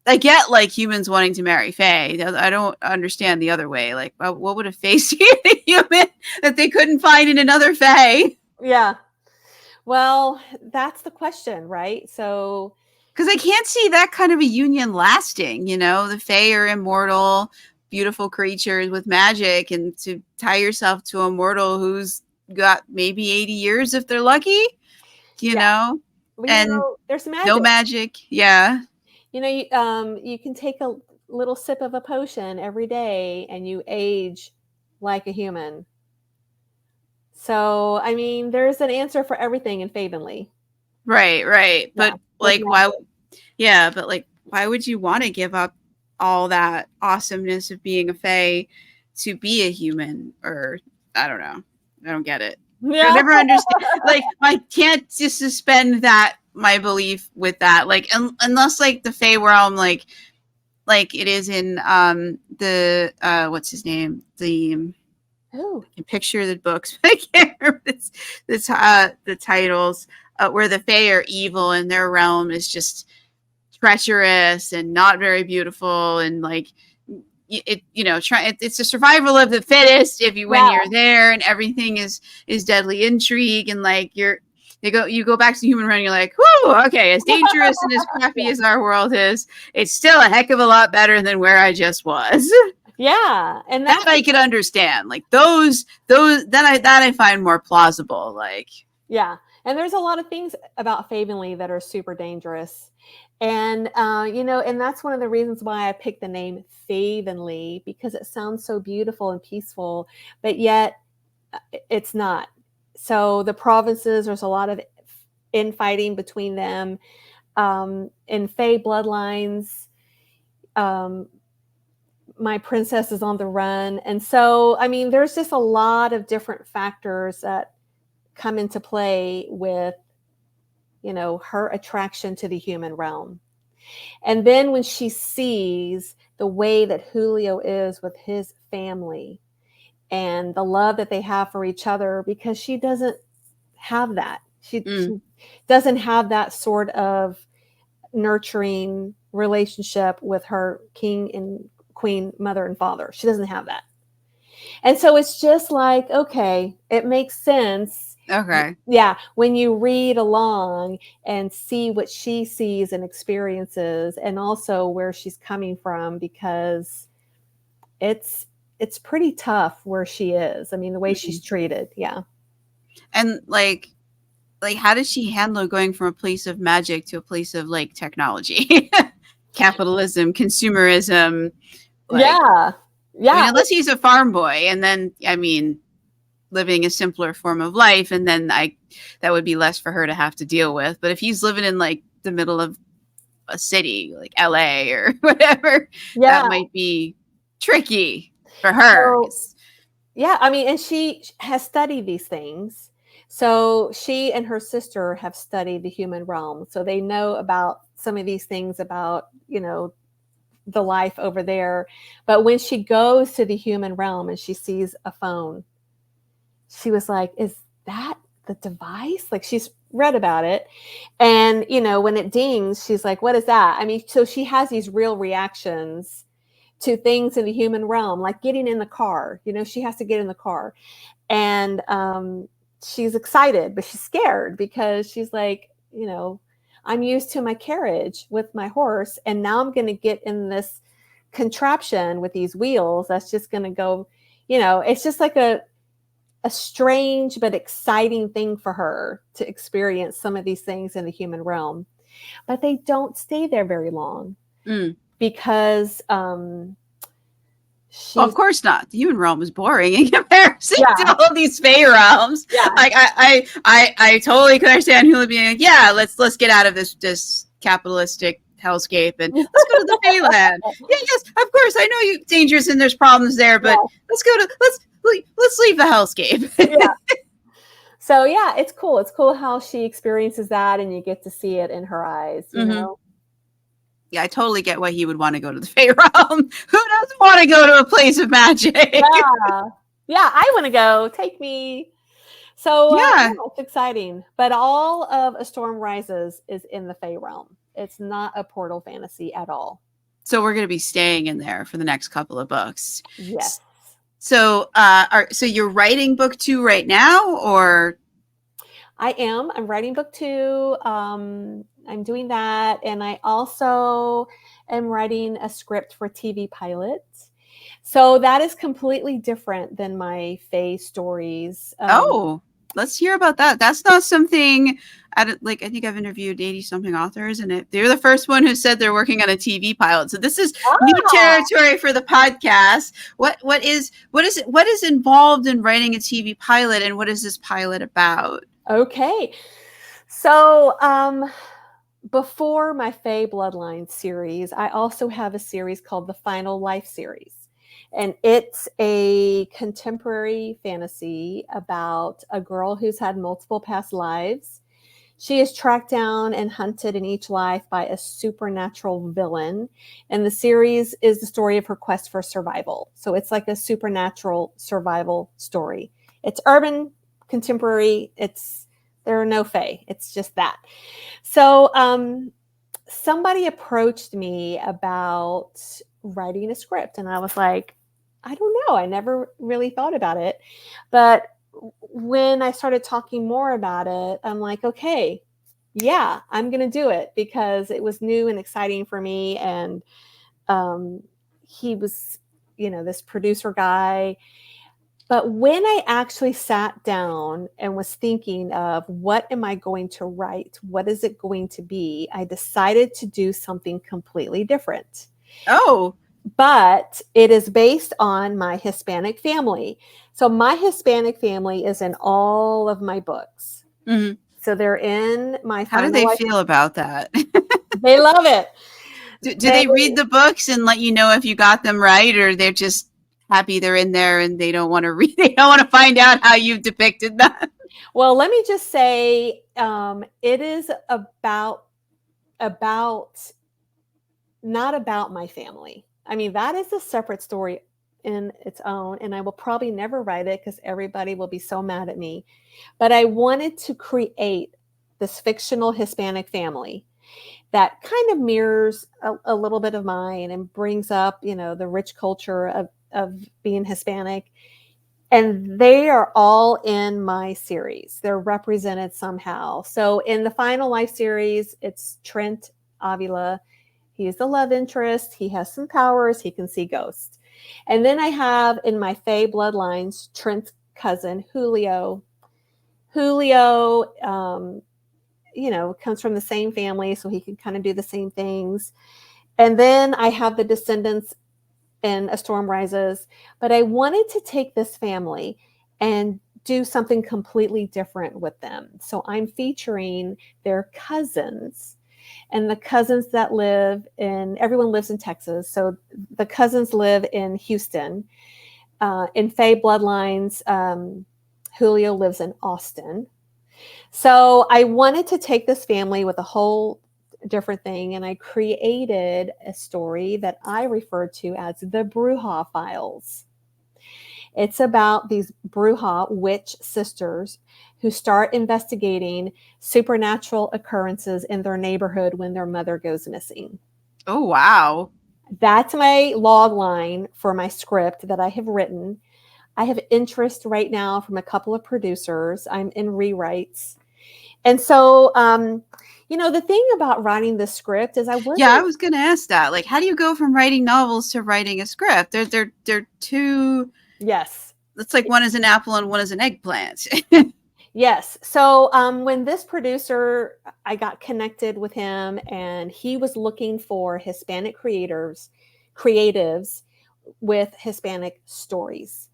I get like humans wanting to marry fae. I don't understand the other way. Like, what would a fae see in a human that they couldn't find in another fae? Yeah. Well, that's the question, right? So, because I can't see that kind of a union lasting. The fae are immortal, beautiful creatures with magic, and to tie yourself to a mortal who's got maybe 80 years if they're lucky, know, well, and there's magic. No magic. Yeah. You can take a little sip of a potion every day and you age like a human. So, I mean, there's an answer for everything in Favenly. Right. Yeah, But with like, why? magic. Yeah, but like, why would you want to give up all that awesomeness of being a fae to be a human? Or I don't know. I don't get it. I Yeah. never understand. Like, I can't just suspend that my belief with that. Like, unless like the fae realm, like it is in the what's his name, the Ooh. I can picture the books, but I can't remember the titles, where the fae are evil and their realm is just treacherous and not very beautiful, and like it's a survival of the fittest if you when Yeah. you're there, and everything is deadly intrigue, and like you go back to the human realm, you're like, whoo, okay, as dangerous and as crappy Yeah. as our world is, it's still a heck of a lot better than where I just was. Yeah. And That I could understand. Like those that I find more plausible. Like, yeah. And there's a lot of things about Favenly that are super dangerous. And, and that's one of the reasons why I picked the name Favenly, because it sounds so beautiful and peaceful, but yet it's not. So the provinces, there's a lot of infighting between them. In Fae bloodlines, um, my princess is on the run. And so, I mean, there's just a lot of different factors that come into play with, her attraction to the human realm. And then when she sees the way that Julio is with his family and the love that they have for each other, because she doesn't have that. She doesn't have that sort of nurturing relationship with her king and queen mother and father. She doesn't have that. And so it's just like, okay, it makes sense. okay. Yeah, when you read along and see what she sees and experiences, and also where she's coming from, because it's it's pretty tough where she is. I mean, the way she's treated. Yeah. And like how does she handle going from a place of magic to a place of like technology? Capitalism, consumerism, like, Yeah. I mean, Yeah. unless he's a farm boy, and then I mean living a simpler form of life, and then I that would be less for her to have to deal with. But if he's living in like the middle of a city like LA or whatever, that Yeah. might be tricky for her. So, yeah, I mean, and she has studied these things. So she and her sister have studied the human realm. So they know about some of these things about, the life over there. But when she goes to the human realm and she sees a phone, she was like, is that the device? Like, she's read about it. And, when it dings, she's like, what is that? I mean, so she has these real reactions to things in the human realm, like getting in the car. She has to get in the car. And she's excited, but she's scared because she's like, I'm used to my carriage with my horse, and now I'm going to get in this contraption with these wheels that's just going to go, it's just like a strange but exciting thing for her to experience some of these things in the human realm. But they don't stay there very long Mm. because Well, of she's, course not. The human realm is boring in comparison yeah, to all these Fey realms. yeah, Like I totally could understand Hula being like, yeah, let's get out of this capitalistic hellscape and let's go to the Feyland. Yeah, yes, of course. I know you dangerous and there's problems there, but yeah, let's leave the hellscape. yeah. So yeah, it's cool. It's cool how she experiences that, and you get to see it in her eyes. Mm-hmm. Yeah, I totally get why he would want to go to the Fey realm. Who doesn't want to go to a place of magic? Yeah, yeah. I want to go. Take me. So Yeah. yeah, it's exciting. But all of A Storm Rises is in the Fey realm. It's not a portal fantasy at all. So we're going to be staying in there for the next couple of books. Yes. So, so you're writing book 2 right now, or? I am. I'm writing book 2. I'm doing that, and I also am writing a script for TV pilot. So that is completely different than my Fae stories. Oh. Let's hear about that. That's not something like I think I've interviewed 80 something authors, and they're the first one who said they're working on a TV pilot. So this is new Ah, territory for the podcast. What is involved in writing a TV pilot, and what is this pilot about? okay. So, before my Fae Bloodline series, I also have a series called the Final Life series. And it's a contemporary fantasy about a girl who's had multiple past lives. She is tracked down and hunted in each life by a supernatural villain. And the series is the story of her quest for survival. So it's like a supernatural survival story. It's urban, contemporary. There are no Fae. It's just that. So somebody approached me about writing a script, and I was like, I don't know. I never really thought about it. But when I started talking more about it, I'm like, okay, yeah, I'm going to do it, because it was new and exciting for me. And he was, this producer guy. But when I actually sat down and was thinking of what am I going to write? What is it going to be? I decided to do something completely different. Oh, But it is based on my Hispanic family. So my Hispanic family is in all of my books. mm-hmm. So they're in my How do Final they Life. feel about that? They love it. Do They they read the books and let you know if you got them right, or they're just happy they're in there and they don't want to read? They don't want to find out how you've depicted that. Well, let me just say, it is about not about my family. I mean, that is a separate story in its own, and I will probably never write it because everybody will be so mad at me. But I wanted to create this fictional Hispanic family that kind of mirrors a little bit of mine and brings up, the rich culture of being Hispanic. And they are all in my series. They're represented somehow. So in the Final Life series, it's Trent Avila. He's the love interest. He has some powers. He can see ghosts. And then I have in my Fae Bloodlines, Trent's cousin, Julio. Julio, comes from the same family, so he can kind of do the same things. And then I have the descendants in A Storm Rises. But I wanted to take this family and do something completely different with them. So I'm featuring their cousins, and the cousins that everyone lives in Texas. So the cousins live in Houston. In Fae Bloodlines, Julio lives in Austin. So I wanted to take this family with a whole different thing, and I created a story that I refer to as the Bruja Files. It's about these Bruja witch sisters who start investigating supernatural occurrences in their neighborhood when their mother goes missing. Oh, wow. That's my log line for my script that I have written. I have interest right now from a couple of producers. I'm in rewrites. And so, the thing about writing the script is I was going to ask that. Like, how do you go from writing novels to writing a script? They're two. Yes. It's like one is an apple and one is an eggplant. Yes. So when this producer, I got connected with him, and he was looking for Hispanic creatives with Hispanic stories.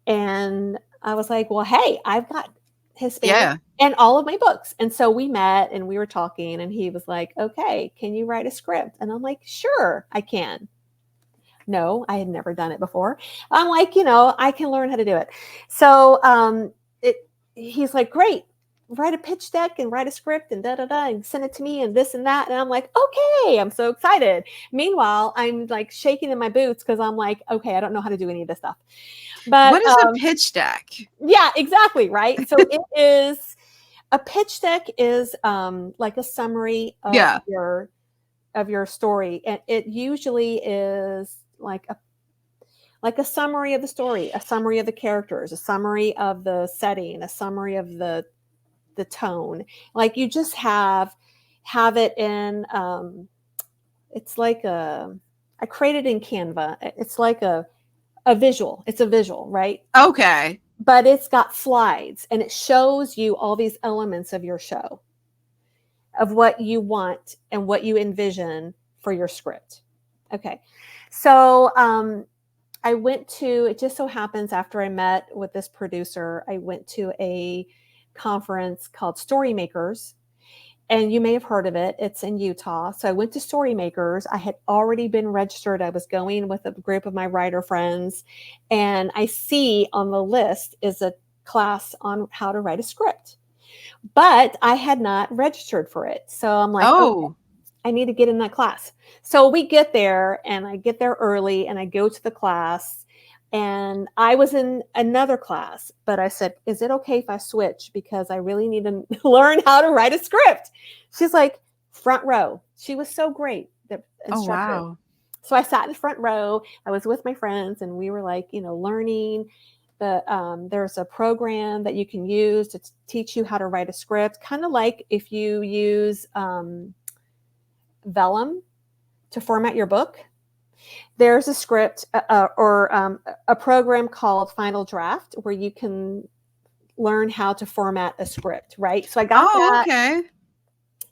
And I was like, well, hey, I've got Hispanic in all of my books. And so we met and we were talking, and he was like, okay, can you write a script? And I'm like, sure, I can. No, I had never done it before. I'm like, I can learn how to do it. So he's like, great, write a pitch deck and write a script and and send it to me and this and that. And I'm like, okay, I'm so excited. Meanwhile, I'm like shaking in my boots because I'm like, okay, I don't know how to do any of this stuff. But what is a pitch deck? Yeah, exactly. Right. So a pitch deck is like a summary of your story. And it usually is like a summary of the story, a summary of the characters, a summary of the setting, a summary of the tone. Like you just have it in it's like I created in Canva. It's like a visual. It's a visual, right? Okay. but it's got slides and it shows you all these elements of your show, of what you want and what you envision for your script. Okay. So I went to, it just so happens after I met with this producer, I went to a conference called Storymakers. And you may have heard of it. It's in Utah. So I went to Storymakers. I had already been registered. I was going with a group of my writer friends. And I see on the list is a class on how to write a script. But I had not registered for it. So I'm like, okay, I need to get in that class. So we get there and I get there early and I go to the class and I was in another class, but I said, is it okay if I switch? Because I really need to learn how to write a script. She's like, front row. She was so great, the instructor. Oh, wow. So I sat in the front row. I was with my friends and we were like, learning. There's a program that you can use to teach you how to write a script, kind of like if you use Vellum to format your book. There's a script or a program called Final Draft where you can learn how to format a script, right? So I got that. Okay.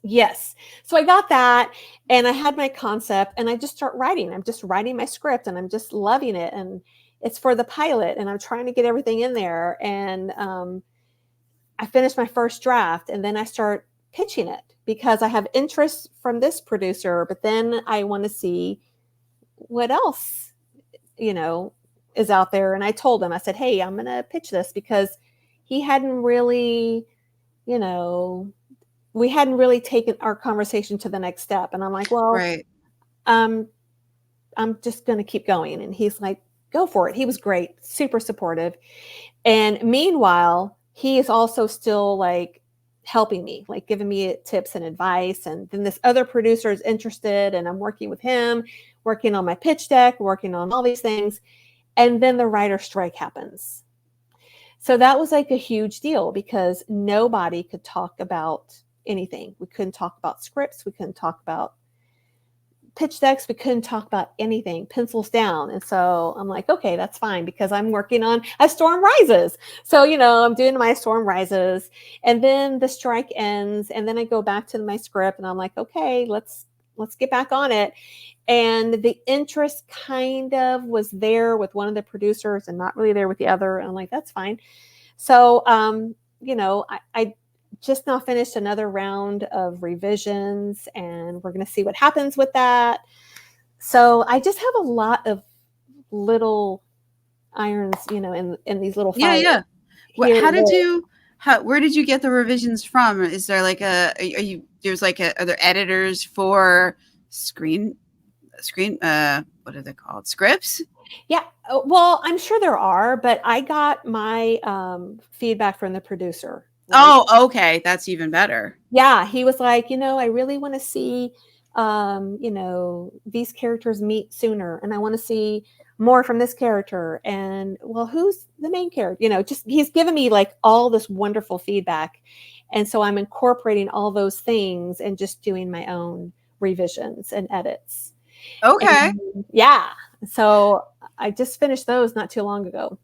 Yes. So I got that and I had my concept and I just start writing. I'm just writing my script and I'm just loving it. And it's for the pilot and I'm trying to get everything in there. And I finished my first draft and then I start pitching it because I have interest from this producer, but then I want to see what else, is out there. And I told him, I said, hey, I'm going to pitch this because he hadn't really, we hadn't really taken our conversation to the next step. And I'm like, well, right. I'm just going to keep going. And he's like, go for it. He was great, super supportive. And meanwhile, he is also still like helping me, like giving me tips and advice. And then this other producer is interested and I'm working with him, working on my pitch deck, working on all these things. And then the writer strike happens. So that was like a huge deal because nobody could talk about anything. We couldn't talk about scripts. We couldn't talk about pitch decks. We couldn't talk about anything, pencils down. And so I'm like, okay, that's fine because I'm working on A Storm Rises. So, I'm doing my Storm Rises and then the strike ends. And then I go back to my script and I'm like, okay, let's get back on it. And the interest kind of was there with one of the producers and not really there with the other. And I'm like, that's fine. So, I just now finished another round of revisions and we're going to see what happens with that. So I just have a lot of little irons, in these little fires. Yeah. Where did you get the revisions from? Is there like are there editors for screen, what are they called? Scripts? Yeah. Well, I'm sure there are, but I got my feedback from the producer. Right? Oh, okay. That's even better. Yeah. He was like, I really want to see, these characters meet sooner and I want to see more from this character. And well, who's the main character? Just he's given me like all this wonderful feedback. And so I'm incorporating all those things and just doing my own revisions and edits. Okay. And, yeah. So I just finished those not too long ago.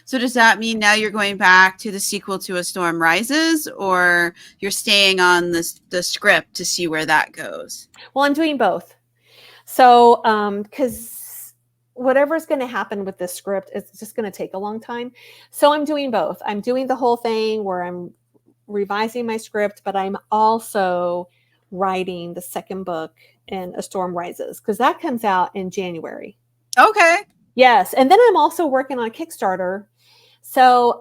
So does that mean now you're going back to the sequel to A Storm Rises or you're staying on the script to see where that goes? Well, I'm doing both. So, because whatever's going to happen with this script, it's just going to take a long time. So I'm doing both. I'm doing the whole thing where I'm revising my script, but I'm also writing the second book in A Storm Rises because that comes out in January. Okay. Yes. And then I'm also working on a Kickstarter. So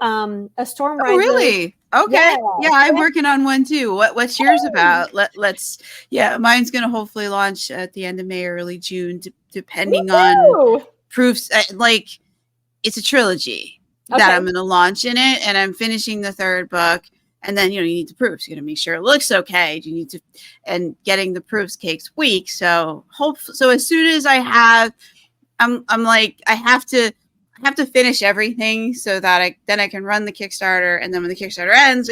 A Storm Rises. Oh, really? Okay. Yeah, I'm working on one too. What's yours about? Let's mine's going to hopefully launch at the end of May, early June, depending on proofs. Like it's a trilogy that I'm going to launch in it. And I'm finishing the third book. And then, you need the proofs. You're going to make sure it looks okay. You need to, and getting the proofs takes weeks. So so as soon as I have, I'm like, I have to finish everything so that I can run the Kickstarter. And then when the Kickstarter ends,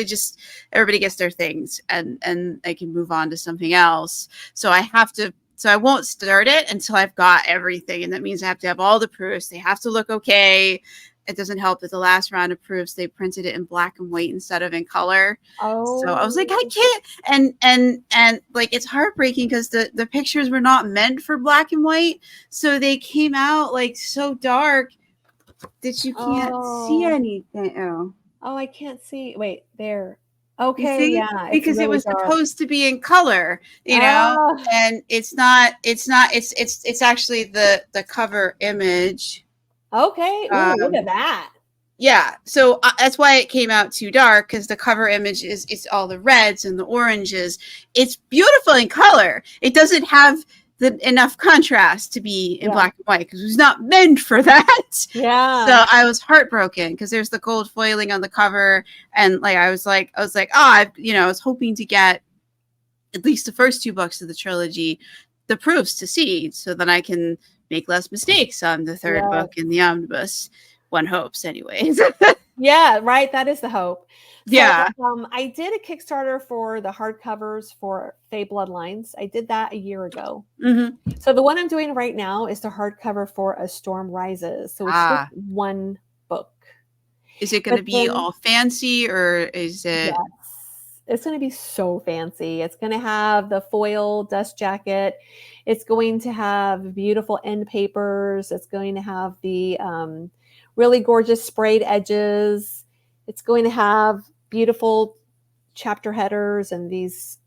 everybody gets their things and I can move on to something else. So I won't start it until I've got everything. And that means I have to have all the proofs. They have to look okay. it doesn't help that the last round of proofs, they printed it in black and white instead of in color. So I was like, I Oh. can't. And like, it's heartbreaking because the pictures were not meant for black and white. So they came out like so dark that you can't see Oh. anything. Oh, Oh, I can't see. Wait, there. you Okay, see? yeah, it's Because it really was dark. supposed to be in color, you know, Oh, and it's actually the cover image. okay. Ooh, look Um, at that. yeah, so that's why it came out too dark, because the cover image is it's all the reds and the oranges. It's beautiful in color. It doesn't have enough contrast to be in Yeah. black and white because it was not meant for that. Yeah. So I was heartbroken because there's the gold foiling on the cover, and like I was like, oh, I was hoping to get at least the first two books of the trilogy, the proofs to see, so that I can make less mistakes on the third Yeah. book in the omnibus. One hopes, anyways. Yeah, right. That is the hope. So Yeah. I did a Kickstarter for the hardcovers for Fae Bloodlines. I did that a year ago. Mm-hmm. So the one I'm doing right now is the hardcover for A Storm Rises. So it's just one book. Is it going But to be then, all fancy, or is it? yes, it's going to be so fancy. It's going to have the foil dust jacket. It's going to have beautiful end papers. It's going to have the really gorgeous sprayed edges. It's going to have beautiful chapter headers and these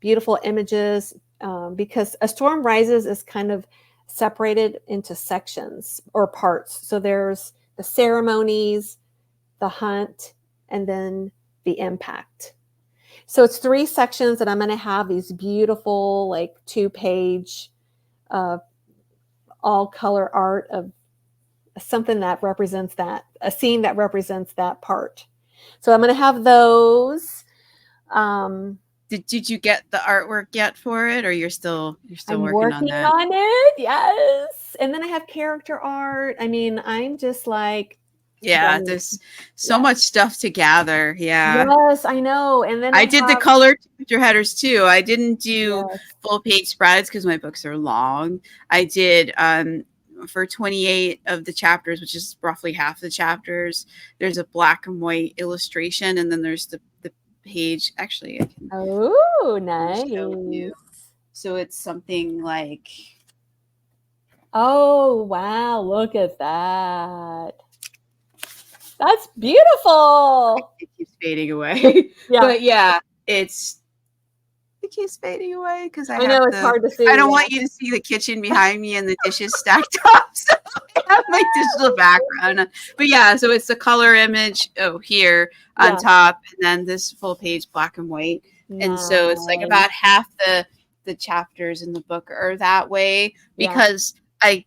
beautiful images, because A Storm Rises is kind of separated into sections or parts. So there's the ceremonies, the hunt, and then the impact. So it's 3 sections, and I'm going to have these beautiful, like 2-page, all color art of something that represents that, a scene that represents that part. So I'm going to have those. Did you get the artwork yet for it, or you're still I'm working on working that? on it. Yes. And then I have character art. I mean, I'm just like, Yeah, done. there's so Yeah. much stuff to gather. Yeah. Yes, I know. And then I I did the have, colored chapter headers too. I didn't do yes. full page spreads because my books are long. I did for 28 of the chapters, which is roughly half the chapters, there's a black and white illustration, and then there's the page. Actually, I can Oh, show you. nice. So it's something like, Oh, wow. Look at that. That's beautiful. it keeps fading away. Yeah. But yeah, it keeps fading away because I know it's hard to see. I don't Yeah. want you to see the kitchen behind me and the dishes stacked up. So I have my digital background. But yeah, so it's the color image here on Yeah. top, and then this full page black and white. And so it's like Nice. about half the chapters in the book are that way, Yeah. because I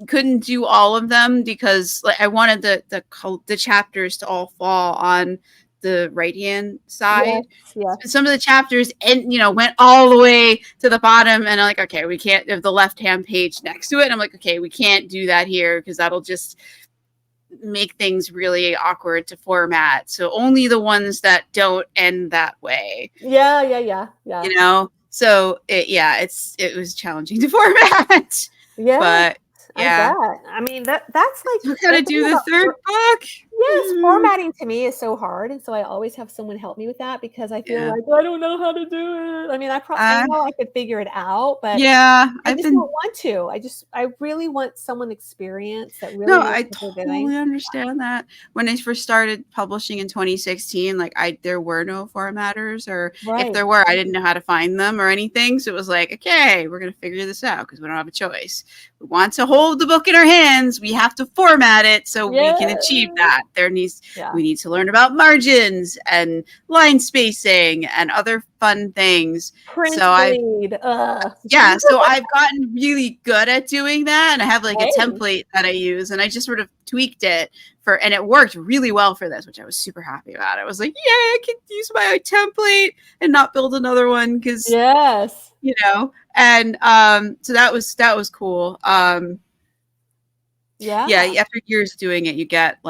couldn't do all of them because like I wanted the chapters to all fall on the right hand side. Yes. Yes. Some of the chapters and went all the way to the bottom, and I'm like, okay, we can't have the left hand page next to it. And I'm like, okay, we can't do that here because that'll just make things really awkward to format. So only the ones that don't end that way. Yeah. Yeah. Yeah. Yeah. So it was challenging to format. Yeah. But I yeah, bet. I mean, that's like we gotta do the third book. Yes, formatting to me is so hard, and so I always have someone help me with that because I feel like I don't know how to do it. I mean, I know I could figure it out, but yeah, I just don't want to. I really want someone experienced that really No, knows I what they're doing. totally understand that. When I first started publishing in 2016, like there were no formatters, or if Right. there were, I didn't know how to find them or anything. So it was like, okay, we're gonna figure this out because we don't have a choice. We want to hold the book in our hands. We have to format it so we can achieve that. We need to learn about margins and line spacing and other fun things. Print so bleed. So I've gotten really good at doing that, and I have like a Hey. template that I use, and I just sort of tweaked it and it worked really well for this, which I was super happy about. I was like, yeah, I can use my template and not build another one because yes, and so that was cool. After years doing it, you get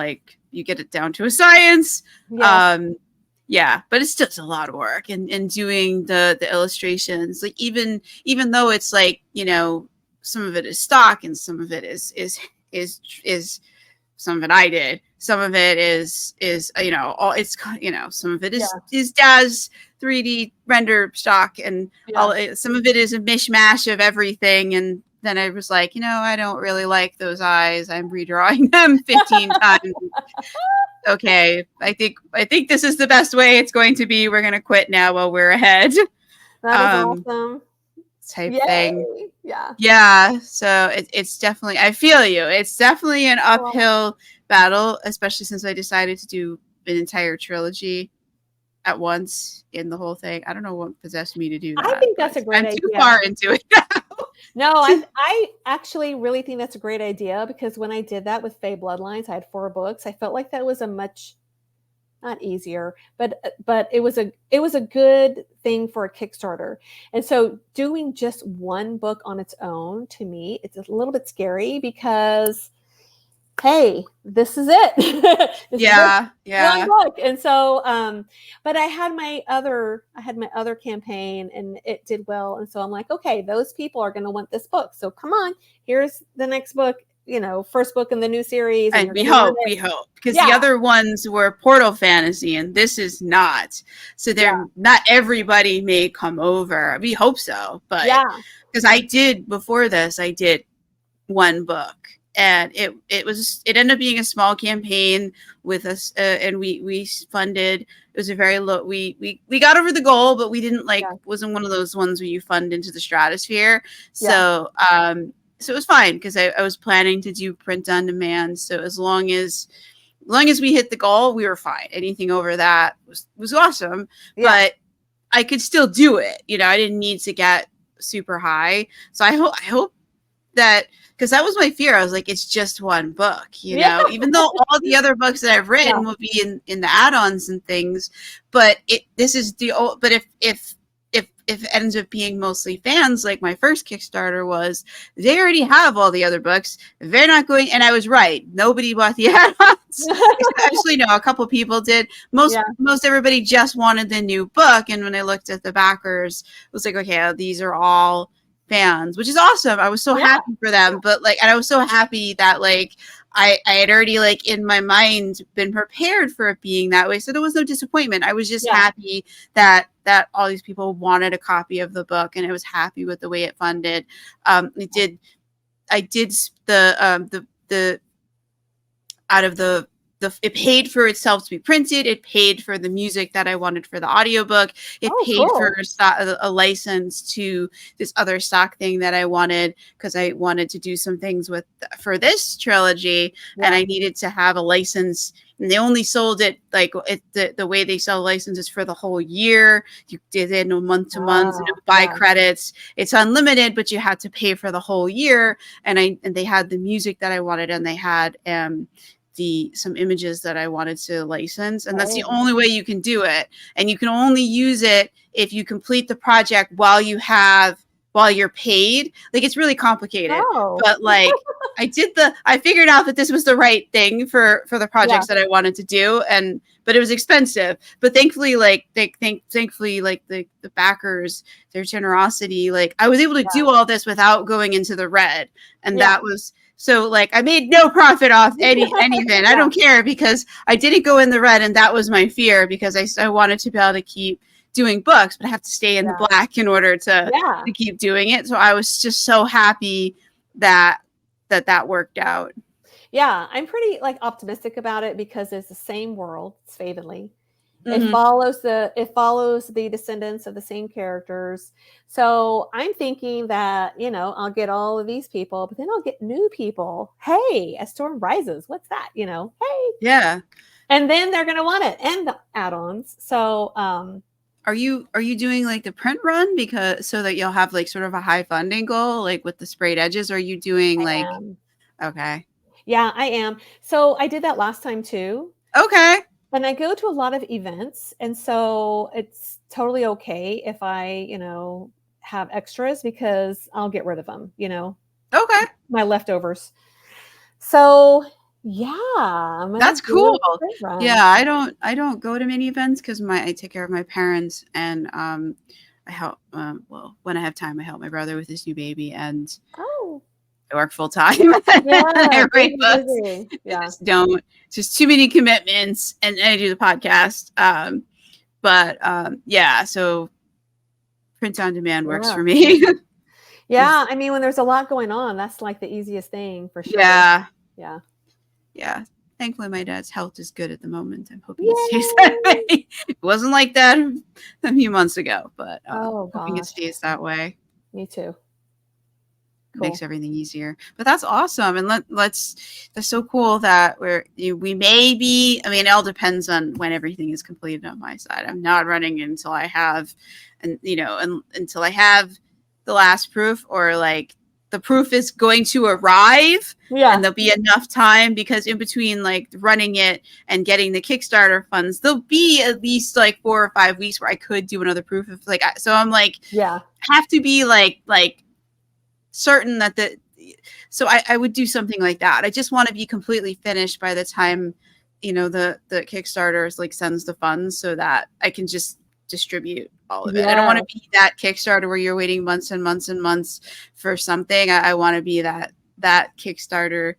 it down to a science. Yes. But it's just a lot of work, and doing the illustrations, like even though it's like some of it is stock and some of it is some of it I did. Some of it is all it's some of it Yeah. is Daz 3D render stock, and Yeah. some of it is a mishmash of everything. And then I was like, I don't really like those eyes. I'm redrawing them 15 times. Okay, I think this is the best way it's going to be. We're gonna quit now while we're ahead. That is awesome. Type thing. Yay. Yeah. Yeah, so it's definitely, I feel you. It's definitely an uphill battle, especially since I decided to do an entire trilogy at once in the whole thing. I don't know what possessed me to do that. I think that's a great I'm idea. too far into it now. No, I actually really think that's a great idea, because when I did that with Fae Bloodlines, I had 4 books. I felt like that was a much, not easier, but it was a good thing for a Kickstarter. And so doing just one book on its own, to me, it's a little bit scary, because hey, this is it. This Yeah, is one book. And so but I had my other campaign, and it did well, and so I'm like, okay, those people are going to want this book, so come on, here's the next book, first book in the new series, and we hope because the other ones were Portal Fantasy and this is not, so not everybody may come over. We hope so, but because before this I did one book, and it ended up being a small campaign with us, and we funded. It was a very low. We got over the goal, but we didn't wasn't one of those ones where you fund into the stratosphere. So so it was fine, because I was planning to do print on demand. So as long as we hit the goal, we were fine. Anything over that was awesome, but I could still do it. I didn't need to get super high. So I hope that, because that was my fear. I was like, it's just one book, even though all the other books that I've written will be in the add-ons and things. But but if it ends up being mostly fans, like my first Kickstarter was, they already have all the other books. They're not going, and I was right. Nobody bought the add-ons. Actually, no, a couple people did. Most everybody just wanted the new book. And when I looked at the backers, it was like, okay, these are all fans, which is awesome. I was so happy for them, but and I was so happy that I had already in my mind been prepared for it being that way, so there was no disappointment. I was just happy that all these people wanted a copy of the book, and I was happy with the way it funded. I did the out of the it paid for itself to be printed. It paid for the music that I wanted for the audiobook. It paid for a license to this other stock thing that I wanted, because I wanted to do some things for this trilogy, and I needed to have a license. And they only sold it the way they sell licenses for the whole year. You did it month to month, buy credits. It's unlimited, but you had to pay for the whole year. And they had the music that I wanted, and they had some images that I wanted to license, and that's the only way you can do it. And you can only use it if you complete the project while you're paid. It's really complicated, but I figured out that this was the right thing for the projects that I wanted to do, but it was expensive. But thankfully, the backers, their generosity, I was able to do all this without going into the red, and that was. So I made no profit off anything. I don't care, because I didn't go in the red, and that was my fear, because I wanted to be able to keep doing books, but I have to stay in the black in order to keep doing it. So I was just so happy that worked out. Yeah, I'm pretty optimistic about it, because it's the same world. It's Favenly. It follows the descendants of the same characters. So I'm thinking that, I'll get all of these people, but then I'll get new people. Hey, A Storm Rises. What's that? Hey. Yeah. And then they're going to want it, and the add-ons. So, are you doing the print run so that you'll have sort of a high funding goal, with the sprayed edges? Or are you doing okay. Yeah, I am. So I did that last time too. Okay. And I go to a lot of events, and so it's totally okay if I, have extras, because I'll get rid of them, Okay. My leftovers. So that's cool. Yeah, I don't go to many events, because I take care of my parents, and I help when I have time, I help my brother with his new baby, and I work full time. Yeah, I write busy, books. busy. I Yeah. just don't. It's just too many commitments, and I do the podcast. Yeah. So print on demand works Yeah. for me. Yeah. I mean, when there's a lot going on, that's like the easiest thing for sure. Yeah. Yeah. Yeah. Thankfully, my dad's health is good at the moment. I'm hoping it stays that Yay! way. It wasn't like that a few months ago, but Oh hoping it gosh. stays that way. Me too. Makes Cool. everything easier. But that's awesome, and let's. That's so cool that we may be. I mean, it all depends on when everything is completed on my side. I'm not running until I have, until I have the last proof, or like the proof is going to arrive, Yeah. and there'll be enough time, because in between like running it and getting the Kickstarter funds, there'll be at least like 4 or 5 weeks where I could do another proof of like. So I'm like, Yeah. have to be like certain that so I would do something like that. I just want to be completely finished by the time the Kickstarter like sends the funds, so that I can just distribute all of it. I don't want to be that Kickstarter where you're waiting months and months and months for something. I want to be that Kickstarter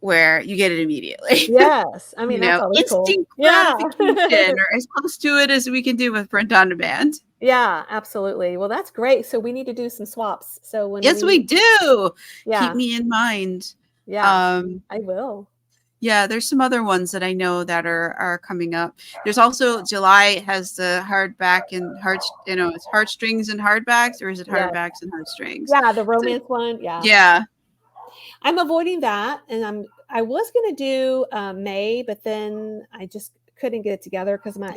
where you get it immediately. Yes. I mean, that's always cool. Instant Yeah. gratification, or as close to it as we can do with print on demand. Yeah, absolutely. Well, that's great. So we need to do some swaps. So when Yes, we do. Yeah. Keep me in mind. Yeah. I will. Yeah, there's some other ones that I know that are coming up. There's also July has the hardback and it's heartstrings and hardbacks, or is it hardbacks and heartstrings? Yeah, the romance one. Yeah. Yeah. I'm avoiding that, and I was gonna do May, but then I just couldn't get it together because my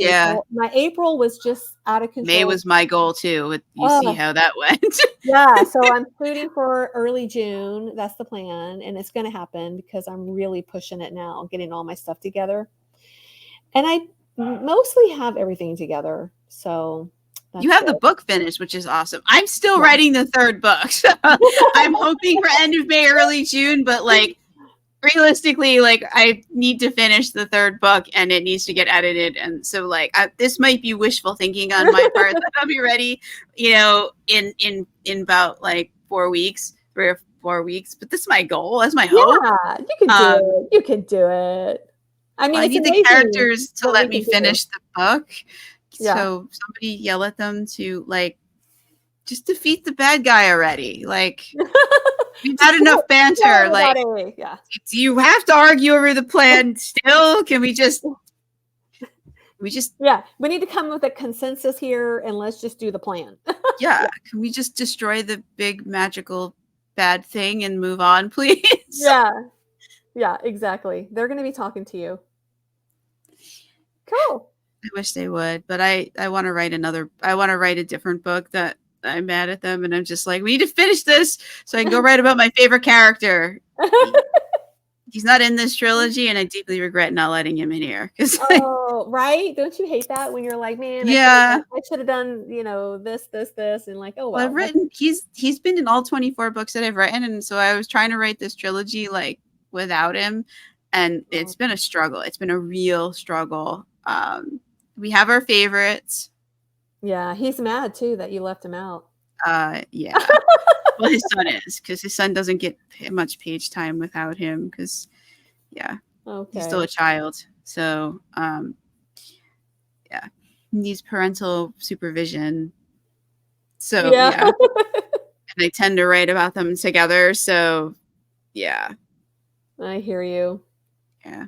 April was just out of control. May was my goal too. You see how that went. Yeah, so I'm shooting for early June. That's the plan, and it's going to happen because I'm really pushing it now, getting all my stuff together. And I mostly have everything together, so you have the book finished, which is awesome. I'm still writing the third book. So I'm hoping for end of May, early June, but like realistically, like I need to finish the third book and it needs to get edited, and so like this might be wishful thinking on my part that I'll be ready, in about like 4 weeks, 3 or 4 weeks. But this is my goal. That's my hope. Yeah, you can do it. You can do it. I mean, I need the characters to let me finish the book. Yeah. So somebody yell at them to like just defeat the bad guy already. Like. We've had enough banter. Like, do you have to argue over the plan still? Can we just? Yeah, we need to come with a consensus here, and let's just do the plan. Yeah, can we just destroy the big magical bad thing and move on, please? Yeah, exactly. They're going to be talking to you. Cool. I wish they would, but I want to write a different book that. I'm mad at them, and I'm just like, we need to finish this so I can go write about my favorite character. He's not in this trilogy, and I deeply regret not letting him in here. Right? Don't you hate that when you're like, man, yeah, I should have done, this, and like, oh well. I've written. He's been in all 24 books that I've written, and so I was trying to write this trilogy like without him, and it's been a struggle. It's been a real struggle. We have our favorites. Yeah, he's mad too that you left him out. Yeah. Well, his son is, because his son doesn't get much page time without him, because he's still a child. So yeah, he needs parental supervision. So yeah. And I tend to write about them together. So yeah. I hear you. Yeah.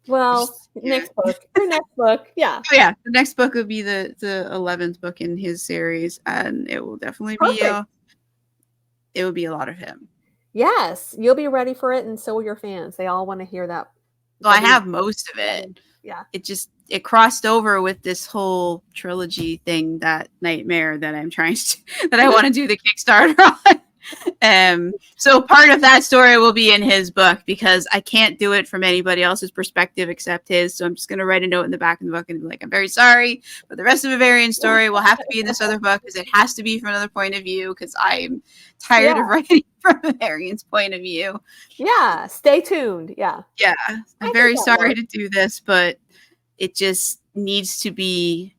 Well, next book. Your next book. Yeah. Oh, yeah. The next book will be the 11th book in his series, and it will definitely be it will be a lot of him. Yes, you'll be ready for it, and so will your fans. They all want to hear that. Well, I have most of it. Yeah. It crossed over with this whole trilogy thing, that nightmare that I'm trying to that I want to do the Kickstarter on. So part of that story will be in his book, because I can't do it from anybody else's perspective except his. So I'm just going to write a note in the back of the book and be like, I'm very sorry, but the rest of Avalyn's story will have to be in this other book, because it has to be from another point of view, because I'm tired of writing from Avalyn's point of view. Yeah. Stay tuned. Yeah. Yeah. I'm very sorry to do this, but it just needs to be,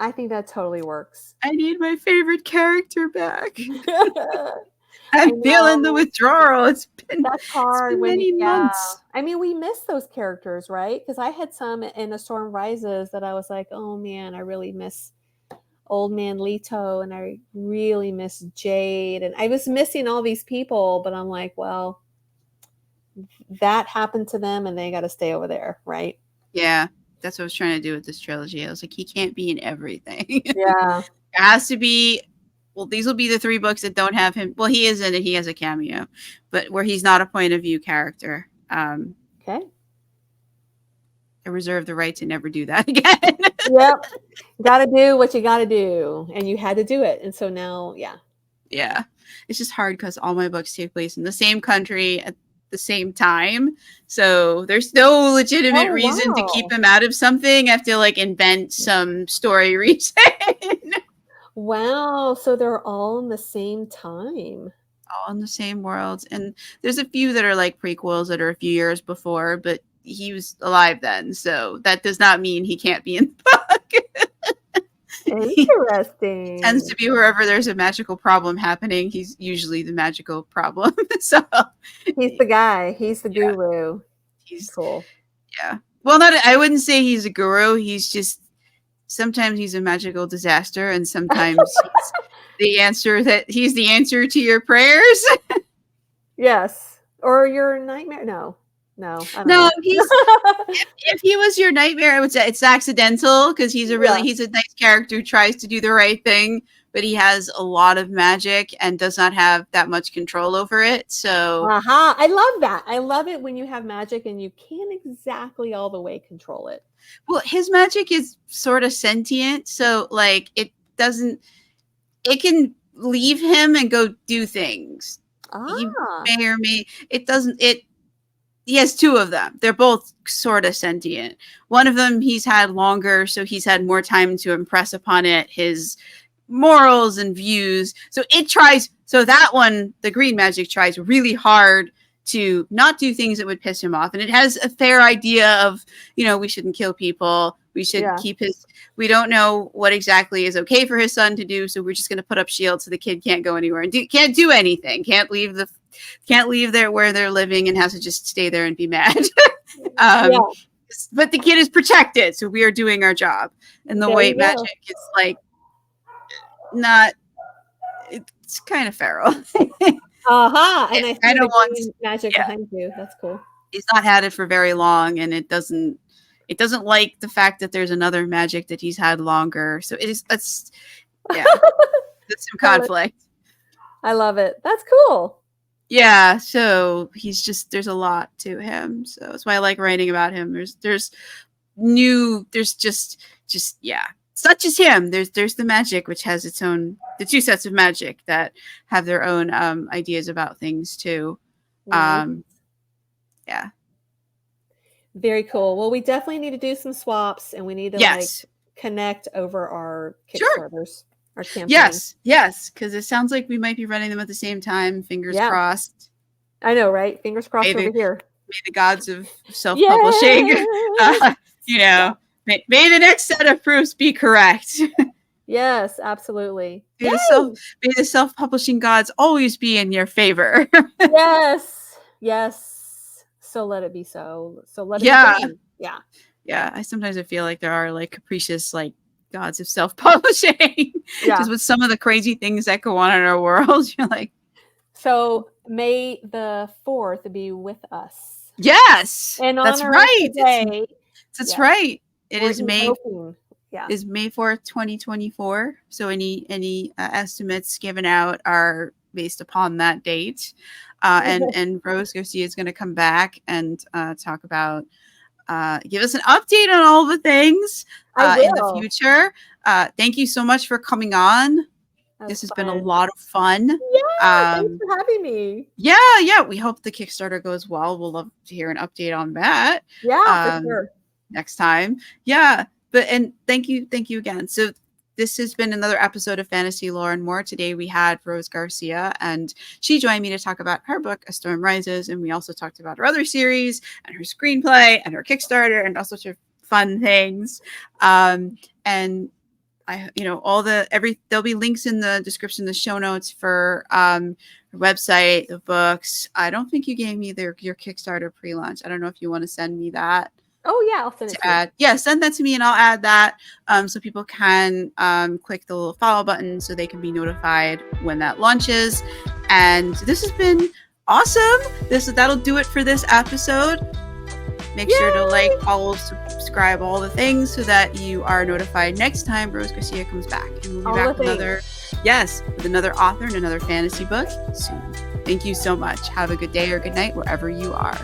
I think that totally works. I need my favorite character back. I I'm feeling the know. withdrawal. It's That's been hard when you, many yeah. months. I mean, we miss those characters, right? Because I had some in A Storm Rises that I was like, oh man, I really miss Old Man Leto, and I really miss Jade, and I was missing all these people, but I'm like, well, that happened to them, and they got to stay over there, right? Yeah, that's what I was trying to do with this trilogy. I was like, he can't be in everything. Yeah. It has to be. Well, these will be the 3 books that don't have him. Well, he is in it. He has a cameo, but where he's not a point of view character. Okay. I reserve the right to never do that again. Yep. Got to do what you got to do, and you had to do it, and so now, yeah. Yeah, it's just hard because all my books take place in the same country at the same time, so there's no legitimate Oh reason to keep wow. him out of something. I have to like invent some story reason. Wow. So they're all in the same time. All in the same world, and there's a few that are like prequels that are a few years before, but he was alive then, so that does not mean he can't be in the book. He tends Interesting. to be wherever there's a magical problem happening, he's usually the magical problem. So He's the guy. He's the yeah, guru. he's Cool. yeah. Well, not I wouldn't say he's a guru. He's just sometimes he's a magical disaster, and sometimes he's the answer to your prayers. Yes. Or your nightmare. No. No, I don't No, he's know. if he was your nightmare, I would say it's accidental because Yeah. he's a nice character who tries to do the right thing, but he has a lot of magic and does not have that much control over it. So Aha. I love that. I love it when you have magic and you can't exactly all the way control it. well, his magic is sort of sentient, so like it can leave him and go do things. He Ah. may or may it doesn't it he has 2 of them. They're both sort of sentient. One of them he's had longer, so he's had more time to impress upon it his morals and views. So that one, the green magic, tries really hard to not do things that would piss him off. And it has a fair idea of, we shouldn't kill people. We should Yeah. we don't know what exactly is okay for his son to do. So we're just going to put up shields so the kid can't go anywhere and can't do anything. Can't leave there where they're living and has to just stay there and be mad. Yeah. But the kid is protected. So we are doing our job. And the There white you go. magic is like, not it's kind of feral. Aha. And I see I the don't want green magic yeah, behind you. That's cool. he's not had it for very long, and it doesn't like the fact that there's another magic that he's had longer. So that's yeah, there's some conflict. I love it. That's cool. Yeah, so there's a lot to him. So that's why I like writing about him. There's yeah. It's not just him. There's the magic, which has the 2 sets of magic that have their own ideas about things too. Nice. Yeah. Very cool. Well, we definitely need to do some swaps, and we need to Yes. connect over our Sure. Kickstarters, our campaign. Yes, because it sounds like we might be running them at the same time. Fingers crossed. I know, right? Fingers crossed over here. May the gods of self-publishing, may the next set of proofs be correct. Yes, absolutely. May the self-publishing gods always be in your favor. Yes. So let it be so. So let it be. Yeah. Yeah. I feel like there are like capricious like gods of self-publishing. Yeah. Just with some of the crazy things that go on in our world. You're like, so may the 4th be with us. Yes. And that's right. Today, that's right. It is May. Yeah. Is May 4th, 2024. So any estimates given out are based upon that date. And Rose Garcia is going to come back and talk about, give us an update on all the things in the future. Thank you so much for coming on. This has been a lot of fun. Yeah, thanks for having me. Yeah. We hope the Kickstarter goes well. We'll love to hear an update on that. Yeah, for sure. Next time. Yeah. And thank you again. So this has been another episode of Fantasy Lore and More. Today we had Rose Garcia, and she joined me to talk about her book, A Storm Rises, and we also talked about her other series and her screenplay and her Kickstarter and all sorts of fun things. And I, there'll be links in the description, the show notes for her website, the books. I don't think you gave me your Kickstarter pre-launch. I don't know if you want to send me that. Oh yeah, I'll send it to you. Add. Yeah, send that to me and I'll add that so people can click the little follow button so they can be notified when that launches. And this has been awesome. That'll do it for this episode. Make sure to like, follow, subscribe, all the things so that you are notified next time Rose Garcia comes back. And we'll be back with another author and another fantasy book soon. Thank you so much. Have a good day or good night wherever you are.